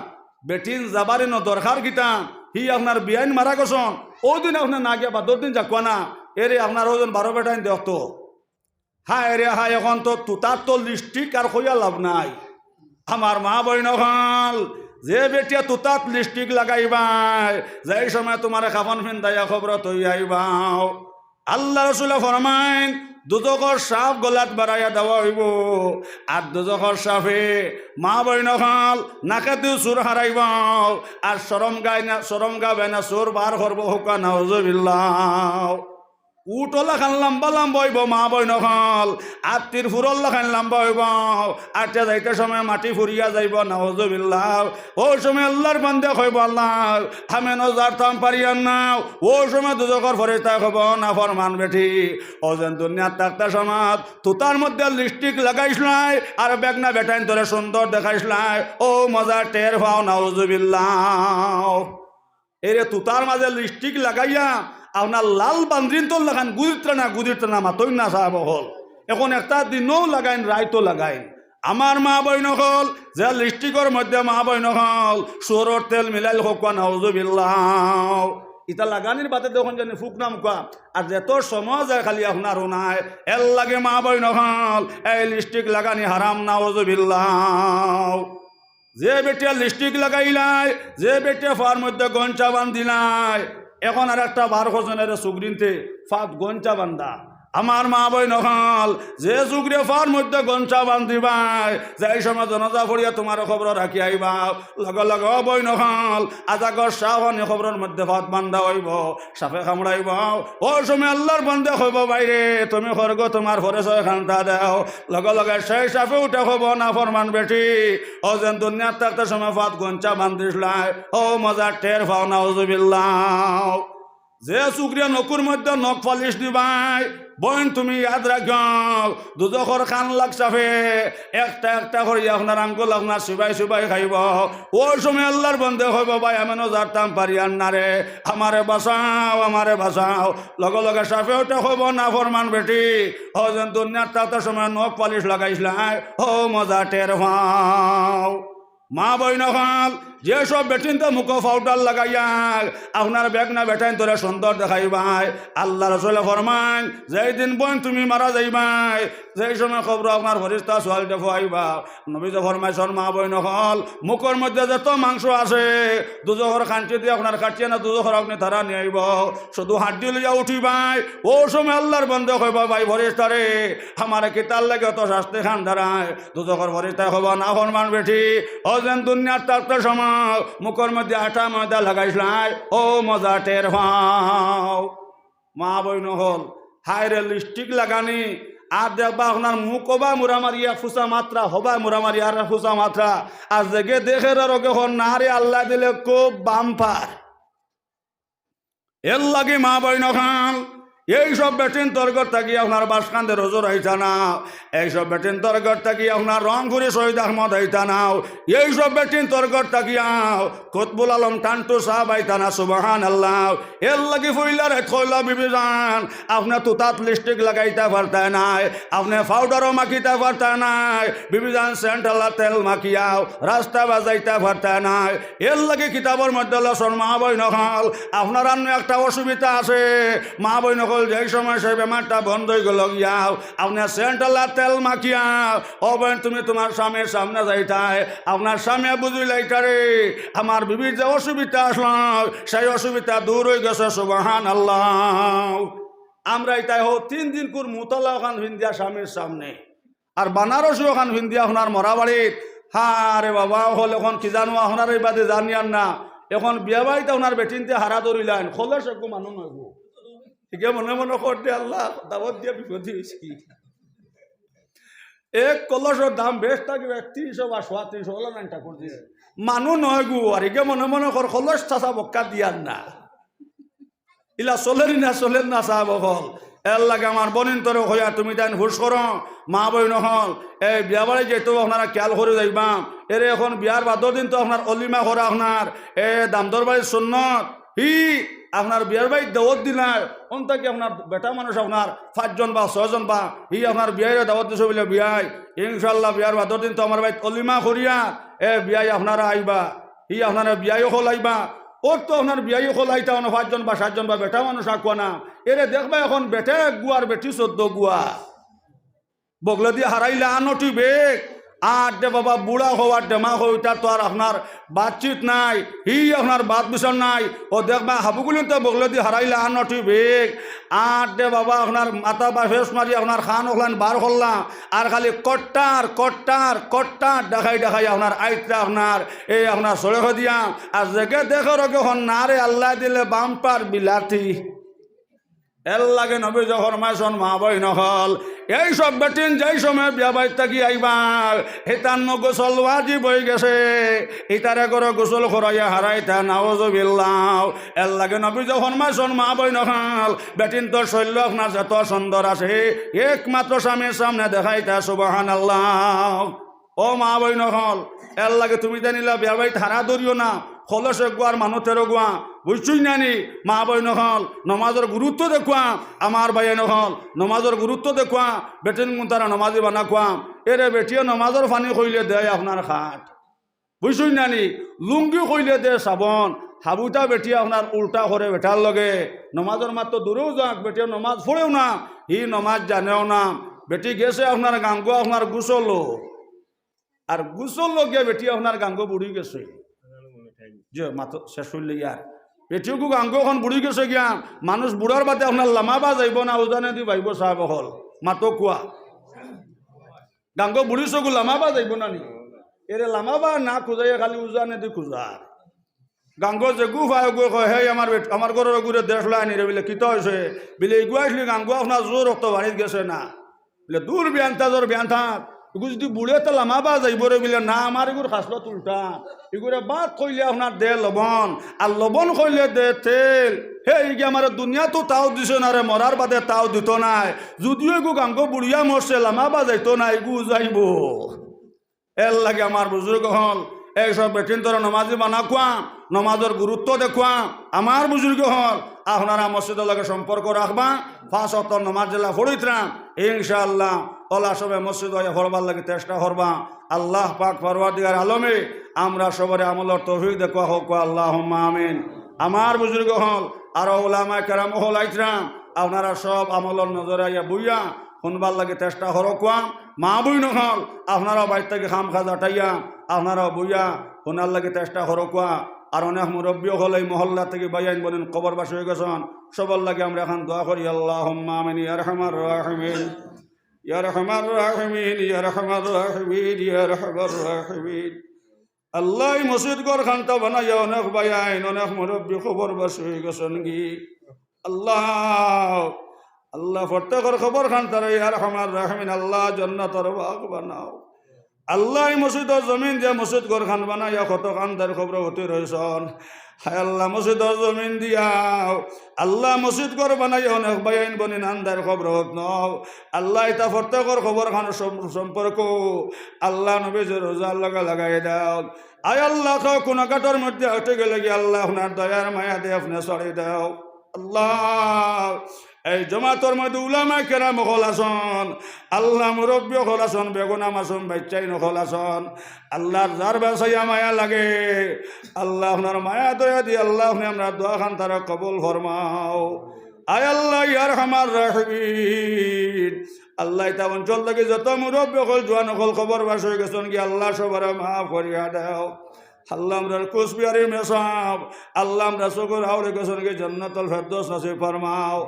বেটিন যাবার দরকার কিতা হি আপনার বিয়াইন মারা গেছন ওদিন আপনার না গিয়া বা 10 দিন যাকুয়া না এরে আপনার ওজন 12 বেটাইন দেখতো হায় রে হায় এখন তো তুতার তো লিস্টিক আর কইয়া লাভ নাই আমার মা বইন হল যে বেটিয়া তুতাত লিপস্টিক লাগাইবাই যেই সময় তোমার কাফন ফিন্দাইয়া খবর তৈ আইবাও আল্লাহ রাসূলে ফরমাইন দুজখর সাপ গলাত বাড়াইয়া দেওয়া হইব আর দুজখর সাপে মা বইন হল নাকে দিও সুর হারাইবাও আর সরম গাবে না সুর বার করবো হুকা নাউজুবিল্লাহ উটলা খান লম্বা লম্বা হইব মা বইন হল আর তীর ফুরল্লা খান লম্বা হইব আটটা যাইতে সময় মাটি ফুরিয়া যাইব নাউজুবিল্লাহ ওই সময় আল্লাহর বান্দা কইব আল্লাহ আমি নজারতাম পারিয়ান না ওই সময় দুজকর ফেরেশতা কইব না ফরমান বেটি ও যেন দুনিয়ার তাকতা সমাজ তুতার মধ্যে লিপস্টিক লাগাইছ নাই আর বেগনা বেটাইন তোরে সুন্দর দেখাইছ নাই ও মজা টের পাও নাউজুবিল্লাহ এরে তুতার মাঝে লিপস্টিক লাগাইয়া আপনার লাল বান্দ্রিন তো লাগান গুদিরটা না মাতই না সাহেব হল এখন একটা দিনও লাগাইন রাইতো লাগাইন আমার মা বইন হল যে লিপস্টিকের মধ্যে মা বইন হল সরর তেল মিলাইল হোক নাউজুবিল্লাহ ইটা লাগানির বাদে তখন জানি ফুক নাম কোয়া আর যেত সময় যায় খালি আপনার নাই এর লাগে মা বইন হল এই লিপস্টিক লাগানি হারাম নাউজুবিল্লাহ যে বেটিয়া লিপস্টিক লাগাইলাই যে বেটিয়া ফার মধ্যে গঞ্চা বান্ধিলাই এখন আর একটা 12 জনের সুগ্রিনতে ফাত গঞ্চা বান্ধা আমার মা বই নহল যে যুগরে ফার মধ্যে গঞ্চা বান্ধিবাই যাই সময় জনজা ফরিয়া তোমার খবর রাখি আইবা লগে লগে বই নহল আজাগর সাহনি খবরের মধ্যে ফাত বান্ধা হইব সাপে কামড়াইব ওই সময় আল্লাহর বন্ধে হইব বাইরে তুমি খরগ তোমার ফরেছয় খান্তা দেও লগে লগে সেই সাপে উঠে হইব না ফরমান বেটি ও যেন দুনিয়ার থাকতে সময় ফাত গঞ্চা বান্ধিসলাই ও মজা টের পাও নাউজুবিল্লাহ যে চুকরিয়া নকুর মধ্যে নখ পালিশ দিবাই বোন তুমি ইয়াদ রাখ দুজখর খান লাগছাফে একটা একটা করে আপনার আঙ্গুল আপনার সুবাই সুবাই খাইব ওই সময় আল্লাহর বন্ধে হইব ভাই আমিও যারতাম পারি আর না রে আমারে বাঁচাও লগে লগে সাফে ওটা হইব না ফরমান বেটি ও যেন দুনিয়ার তাতে সময় নখ পালিশ লাগাইছিলাই ও মজা টের হও মা বই নখাল যেসব বেটিন তো মুখ পাউডার লাগাইয়া আপনার বেগ না বেটাইন তোরা সুন্দর দেখাইবাই আল্লাহ রসুল ফরমান যেই দিন বোন তুমি মারা যাইবাই যেই সময় খবর আপনার ফরিস্তা সোয়াল দেখো আইবা নবীজ ফরমাইছন মা বই নখাল মুখের মধ্যে যত মাংস আছে দুজোহর খাঞ্চি দিয়ে আপনার কাটিয়ে না দুজোহর আপনি তারা নিয়ে আইব শুধু হাড্ডি লইয়া উঠিবাই ও সময় আল্লাহর বন্ধ হইবা ভাই ফরিস্তারে আমার কি তার লাগে অত শাস্তি খান দাঁড়ায় দুজোহর ফরিস্তা হবা না ফরমান বেঠি ও যেন দুনিয়ার তার সময় মুখের মধ্যে আটা ময়দা লাগাইছিলাই ও মজা টের হও মা বইন হল হায়রে লিপস্টিক লাগানি আর দেখবা আপনার মুখ হবা মুরামারিয়া ফুসা মাত্রা হবা মুরামারি আর ফুসা মাত্রা আর জেগে দেখে রোগে হন না রে আল্লাহ দিলে খুব বাম্পার এর লাগে মা বইন খান এইসব বেটিন তরগর থাকি আপনার বাসকান্দে রোজর হইতা নাও এইসব বেটিন তরগর থাকি আপনার রংপুরে শহীদ আহমদ হইতা নাও এইসব বেটিন তরগর থাকিয়াও কতবুল আলম টান্টু সাহাব আইতা না সুবহান আল্লাহ এর লাগি ফুইলার খোলা বিবিজান আপনার তুতাত লিপস্টিক লাগাইতে পারতায় নাই আপনি পাউডারও মাখিতে পারতায় নাই বিবিজান সেন্টালা তেল মাখিয়াও রাস্তা বাজাইতে পারতায় নাই এর লাগি কিতাবের মধ্যে লসন মা বই নখাল আপনার অন্য একটা অসুবিধা আছে মা বই নখাল যেই সময় সেই বেমারটা বন্ধ হয়ে গেল গিয়াও আপনার সেন্টালা তেল মাখিয়াও ও বোন তুমি তোমার স্বামীর সামনে যাইতাই আপনার স্বামী বুঝি লাইটারে আমার বিবির যে অসুবিধা আসলো সেই অসুবিধা দূর হয়ে গেছে সুবহান আল্লাহ আমরা এটাই হোক 3 দিন কুর মুতলা ওখান ভিন্দিয়া স্বামীর সামনে আর বানারসি ওখান ভিন্দিয়া আপনার মরা বাড়ির রে বাবা হল এখন কি জানো আপনার এই বাদে জানিয়ান না এখন বিয়া বাড়িতে ওনার বেটিনতে হারা ধরিলেন খোলে সে মানুষ নয় ঠিকে মনে মনে করতে আল্লাহ দাবত দিয়ে বিপদী হয়েছি এক কলসের দাম বেশ থাকবে 300 বা 350 হলো নাইনটা করছি মানুষ নয় গু আর একে মনে মনে কর কলস চাষা বক্কা দিয়ার না ইলা চলেন না চাহ বকল এর লাগে আমার বনিন তোর হইয়া তুমি তাই হুশ করো মা বই নহল এই বিয়া বাড়ি যেহেতু আপনারা খেয়াল করে যাইবাম এর এখন বিয়ার বাদর দিন তো আপনার অলিমা করে আপনার দামদর বাড়ির সুন্নত আপনার বিয়ার বাড়ির দাওয়াত দিলার অন্তাকে আপনার বেটা মানুষ আপনার 5 জন বা 6 জন বা আপনার বিয়ারে দাওয়াত দিছে বলে বিয়াই ইনশাল্লাহ বিয়ার বাদর দিন তো আমার বাড়ির অলিমা করিয়া বিয়াই আপনারা আইবা আপনারা বিয়াইও হল আইবা ওর তো আপনার বিয়াই হল আইতা 5 জন বা 7 জন বা বেটা মানুষ আঁকুয়া না এরে দেখবা এখন বেটা 1 গুয়ার বেটি 14 গুয়া বগলা দিয়ে হারাইলে আনটি বেগ আর দে বাবা বুড়া হওয়ার ডেমা হইতা তো আর আপনার বাতচিত নাই আপনার বাত বিষয় নাই ও দেখবা হাবুগুলি তো বগলে দিয়ে হারাইলে আনটি বেগ আর দে বাবা আপনার মাথা বা ফেস মারি আপনার খান ওখান বার করলাম আর খালি কট্টার দেখাই আপনার আইটা আপনার আপনার সড়ক দিয়া আর জেগে দেখো রকে হন না রে আল্লাহ দিলে বাম্পার বিলাতি এর লাগে নবী যখন মাইসন মা বই নহল এইসব বেটিন যেই সময় বিয়া বাড়ি থাকি আইবার হেতার গোসল ওয়াজিব হয়ে গেছে ইতারে করে গোসল করাইয়া হারাইতা নাউজুবিল্লাহ এর লাগে নবী যখন মাইসন মা বই নহল বেটিন তোর শৈল্য আপনার যত সুন্দর আছে একমাত্র স্বামীর সামনে দেখাইতা সুবহানাল্লাহ ও মা বই নহল এর লাগে তুমি জানিলা বিয়া বাড়িতে হারা ধরিও না খলসে গুয়ার মানুষ 13 গুয়া বুঝছুই নানি মা বই নহল নমাজের গুরুত্ব দেখুয়া আমার ভাই নহল নমাজের গুরুত্ব দেখুয়া বেটিন তারা নমাজি বানা খুয়া এরে বেটিয়ে নমাজের পানি কইলে দেয় আপনার খাট বুঝছুই নানি লুঙ্গি কইলে দে সাবন হাবুটা বেটিয়ে আপনার উল্টা করে বেটার লগে নমাজের মাত্র দূরেও যাক বেটিয়ে নমাজ পড়েও না নমাজ জানেও না বেটি গেছে আপনার গাঙ্গ আপনার গুসলো আর গুসল গিয়ে বেটিয়ে আপনার গাঙ্গ বুড়ি গেছে যে মাত্র শেষ হইলে ইয়ার পেটিও গাঙ্গ এখন বুড়ি গেছে গিয়া মানুষ বুড়ার বাদে আপনার লামাবা যাইব না উজানে দি ভাইব চাহ হল মাতো কোয়া গাঙ্গ বুড়ি চকু লামাবা যাইব না নি এরে লামাবা না খুঁজাইয়া খালি উজানে দি খুঁজার গাঙ্গ যে গু ভাই গু কয় হে আমার ঘরের গুড়ে দেশ লাই নি রে বলে কিত হয়েছে বলে এগুয়াইছিলি গাঙ্গ আপনার জোর রক্ত বাড়িত গেছে না বলে দূর বিয়ান্তা জোর বিয়ান্তা এগুলো যদি বুড়ে তো লামাবা যাইব রে বলে না আমার এগুলো খাসলো তুলটা এগুলো বাদ কইলে আপনার দে লবণ আর লবণ কইলে দে তেল হে এই আমার দুনিয়া তো তাও দিছে না রে মরার বাদে তাও দিত নাই যদিও এগু গাঙ্গ বুড়িয়া মরছে লামাবা যাইতো না এগু যাইব এর লাগে আমার বুজুর্গ হল এইসব বেঠিন তোর নমাজি বানা খুয়া নমাজের গুরুত্ব দেখুয়া আমার বুজুর্গ হল আপনারা মসজিদের লগে সম্পর্ক রাখবা 5 ওয়াক্ত নমাজ জেলা পড়িতরাম ইনশাআল্লাহ ওলা সবে মসজিদ হয়ে পড়বার লাগে চেষ্টা করবা আল্লাহ পাক পরওয়ারদিগার আলমে আমরা সবারে আমলের তৌফিক দেখুয়া হোক আল্লাহুম্মা আমিন আমার বুজুর্গ হল আর ওলামায়ে কেরাম হল আইতরাম আপনারা সব আমলের নজরে আইয়া বুইয়া শুনবার লাগে চেষ্টা করকুয়া মা বই নহল আপনারা বাইর থেকে খাম খাজ আটাইয়া আপনারা বইয়া শোনার লাগে চেষ্টা করকুয়া আর অনেক মুরব্বী হল এই মহল্লা থেকে বাইয়াইন বলেন কবরবাসী হয়ে গেছেন সবার লাগে আমরা এখন দোয়া করি আল্লাহুম্মা আমিন ইয়া আরহামার রাহিমিন ইয়া আরহামার রাহিমিন ইয়া আরহামার রাহিমিন ইয়া আরহামার রাহিমিন আল্লাহ মসজিদ ঘর খানটা বানাইয়া অনেক বাইয়াইন অনেক মুরব্বী কবরবাসী হয়ে গেছেন কি আল্লাহ আল্লাহ প্রত্যেকের খবর খান তারা ইয়ার রহমান রাহিমিন আল্লাহ জান্নাতের বাগ বানাও আল্লাহ মসজিদের জমিন যে মসজিদ ঘর খান বানাইয়া কত খানদার খবর হতে রয়েছেন হায় আল্লাহ মসজিদের জমিন দিয়াও আল্লাহ মসজিদ ঘর বানাইয়া অনেক বাইন বনি নান্দার খবর হত নাও আল্লাহ এটা প্রত্যেকের খবর খান সম্পর্ক আল্লাহ নবীজের রোজার লগা লাগাই দাও আয় আল্লাহ কোন কাটার মধ্যে হতে গেলে কি আল্লাহ আপনার দয়ার মায়া দিয়ে আপনি সরাই দাও আল্লাহ এই জমাতর মধ্যে উলামায়ে কেরাম হল আসন আল্লাহ মুরব্বী হল আসন বেগুনা মাসুম বাচ্চাই নকল আসন আল্লাহর যার বাসাইয়া মায়া লাগে আল্লাহ আপনার মায়া দয়া দিয়ে আল্লাহ আপনি আমরা দোয়া খান তারা কবুল ফরমাও আয় আল্লাহ ইয়ার হামার রাহবিন আল্লাহ এটা অঞ্চল থেকে যত মুরব্বী হল জোয়ান হল খবর বাস হয়ে গেছেন কি আল্লাহ সবার মাফ করিয়া দাও আল্লাহ আমরা কুচবিহারি মেসাব আল্লাহ আমরা চকুর আউরে গেছেন কি জান্নাতুল ফেরদৌস নসিব ফরমাও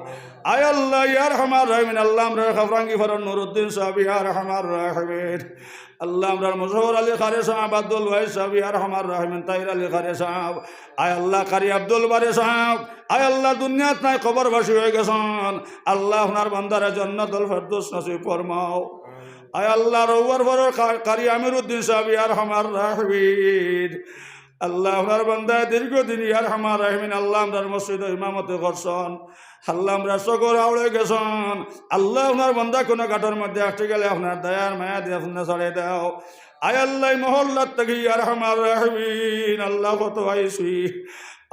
আয় আল্লাহ ইয়া আরহামার রাহিমিন আল্লাহ আমরা খাফরাঙ্গি ফরন নুরউদ্দিন সাহেব ইয়া আরহামার রাহিমিন আল্লাহ আমরা মুজফর আলী খারে সাহেব আব্দুল ওয়াহিদ সাহেব ইয়া আরহামার রাহিমিন তাইর আলী খারে সাহেব আয় আল্লাহ কারি আব্দুল বারে সাহেব আয় আল্লাহ দুনিয়াত নাই কবরবাসী হয়ে গেছেন আল্লাহ আপনার বান্দারে জান্নাতুল ফেরদৌস নসিব ফরমাও আয় আল্লাহ রউয়ার বড় কারি আমিরউদ্দিন সাহেব ইয়া আরহামার রাহিমিন আল্লাহ আপনার বান্দা দীর্ঘদিন ইয়া আরহামার রাহিমিন আল্লাহ আপনার মসজিদে ইমামতি করছেন আল্লাহ আমরা চকর আউড়ে গেছেন আল্লাহ আপনার বান্দা কোনো ঘাটের মধ্যে আসতে গেলে আপনার দয়ার মায়া দিয়ে আপনি ছড়াই দাও আয় আল্লাহ মহল্লার থেকে ইয়া আরহামার রাহিমিন আল্লাহ কত আইসি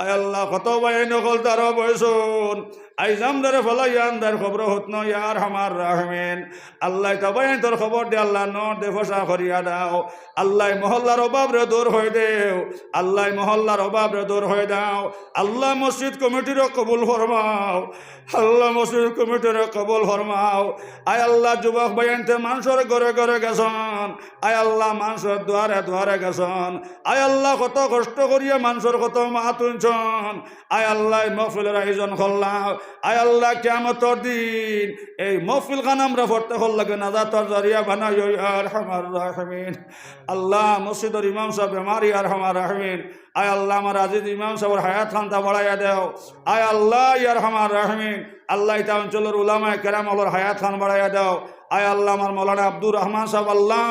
আয় আল্লাহ কত ভাই নকল তারা বয়সন আইজাম দারে ফলা ইয়ানদার খবর হত ন ইয়ার হামার রাহমেন আল্লাহ তবাই তোর খবর দে আল্লাহ ন দে ফসা করিয়া দাও আল্লাহ মহল্লার অভাব রে দূর হয়ে দেও আল্লাহ মহল্লার অভাব রে দূর হয়ে দাও আল্লাহ মসজিদ কমিটির কবুল ফরমাও আল্লাহ মসজিদ কমিটির কবুল ফরমাও আয় আল্লাহ যুবক বাইনতে মানুষের ঘরে ঘরে গেছন আয় আল্লাহ মানুষের দুয়ারে দুয়ারে গেছন আয় আল্লাহ কত কষ্ট করিয়া মানুষের কত মা তুলছন আয় আল্লাহ মহফিলের আয়োজন করলাম আয় আল্লাহ কিয়ামতের দিন এই মহফিল খান আমরা পড়তে হল লাগে নাজাতের জরিয়া বানাই আরহামার রাহিমিন আল্লাহ মসজিদের ইমাম সাহেব বেমারি আরহামার রাহিমিন আয় আল্লাহ আমার আজিজ ইমাম সাহেবের হায়াত খানটা বাড়াইয়া দেও আয় আল্লাহ আরহামার রাহিমিন আল্লাহ এটা অঞ্চলের উলামায়ে কেরাম হলর হায়াত খান বাড়াইয়া দেও আয় আল্লাহ আমার মৌলানা আব্দুর রহমান সাহেব আল্লাহ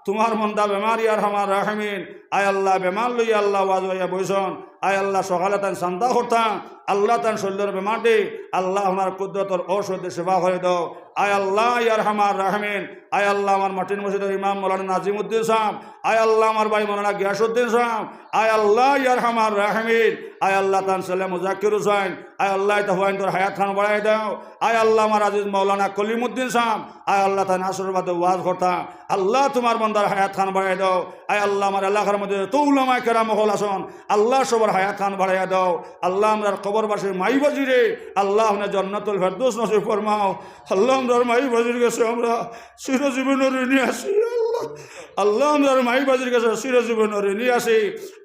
তোমার মন্দা বেমারি আরহামার রাহিমিন আয় আল্লাহ বেমার লইয়া আল্লাহ ওয়াজ হইয়া বইছন আয় আল্লাহ সকালে তান চান্দা করতাম আল্লাহ তান শরীরের বেমারটি আল্লাহ আমার কুদরতর ঔষধে সেবা করে দাও আয় আল্লাহ আরহামার রাহিমিন আয় আল্লাহ আমার মাটির মসজিদের ইমাম মৌলানা নাজিমউদ্দিন সাহেব আয় আল্লাহ আমার ভাই মৌলানা গিয়াসউদ্দিন সাহেব আয় আল্লাহ আরহামার রাহিমিন আয় আল্লাহ তান ছেলে মুজাক্কির হুসাইন আয় আল্লাহ তাহওয়াইন তোর হায়াত খান বাড়াই দাও আয় আল্লাহ আমার আজিজ মৌলানা কলিমউদ্দিন সাহেব আয় আল্লাহ তান আসরবাদে ওয়াজ করতা আল্লাহ তোমার বান্দার হায়াত খান বাড়াই দাও আয় আল্লাহ আমার এলাকার মধ্যে তো উলামায়ে কেরাম হল আসন আল্লাহ সবার হায়াত খান বাড়াইয়া দাও আল্লাহ আমরার কবরবাসী মাই বাজিরে আল্লাহ আপনি জান্নাতুল ফেরদৌস নসিব ফরমাও আল্লাহ আমরার মাই বাজির গেছে আমরা চিরজীবনের ঋণী আছি আল্লাহ আল্লাহ আমরার মাই বাজির গেছে চিরজীবনের ঋণী আছি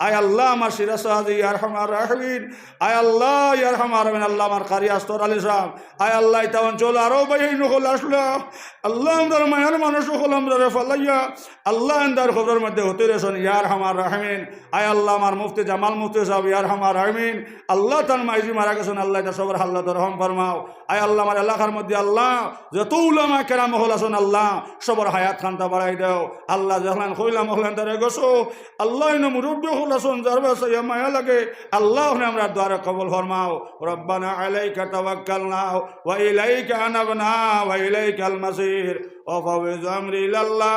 আয় আল্লাহ আমার সিরা সাহাদি আরহামার রাহিমিন আয় আল্লাহ আরহামার রাহিমিন আল্লাহ আমার কারি আস্তর আলী সাহেব আয় আল্লাহ এটা অঞ্চল আরো বাই নকল আসলো আল্লাহ আমরার মায়ের মানুষ হল আমরা ফালাইয়া আল্লাহ আন্দার খবরের মধ্যে হতে রেছেন আরহামার রাহিমিন আয় আল্লাহ আমার মুফতি জামাল মুফতি সাহেব আরহামার রাহিমিন আল্লাহ তার মাইজি মারা গেছেন আল্লাহ এটা সবার আল্লাহ রহম ফরমাও আয় আল্লাহ আমার এলাকার মধ্যে আল্লাহ যত উলামা কেরাম হল আসুন আল্লাহ সবার হায়াত খানটা বাড়াই দাও আল্লাহ যখন হইলাম হলেন তারে গছো আল্লাহ মুরব্বী হল আসুন যার বাসাইয়া মায়া লাগে আল্লাহ আমরা দ্বারা কবল ফরমাও রব্বানা আলাইকা তাওয়াক্কালনা ওয়া ইলাইকা আনাবনা ওয়া ইলাইকাল মাসির ওয়া ফাওয়িজ আমরি ইলাল্লাহ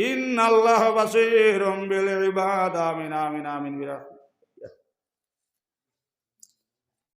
ইন্নাল্লাহা বাসীরুম বিল ইবাদ আমিন আমিন আমিন বিরাহমাতিকা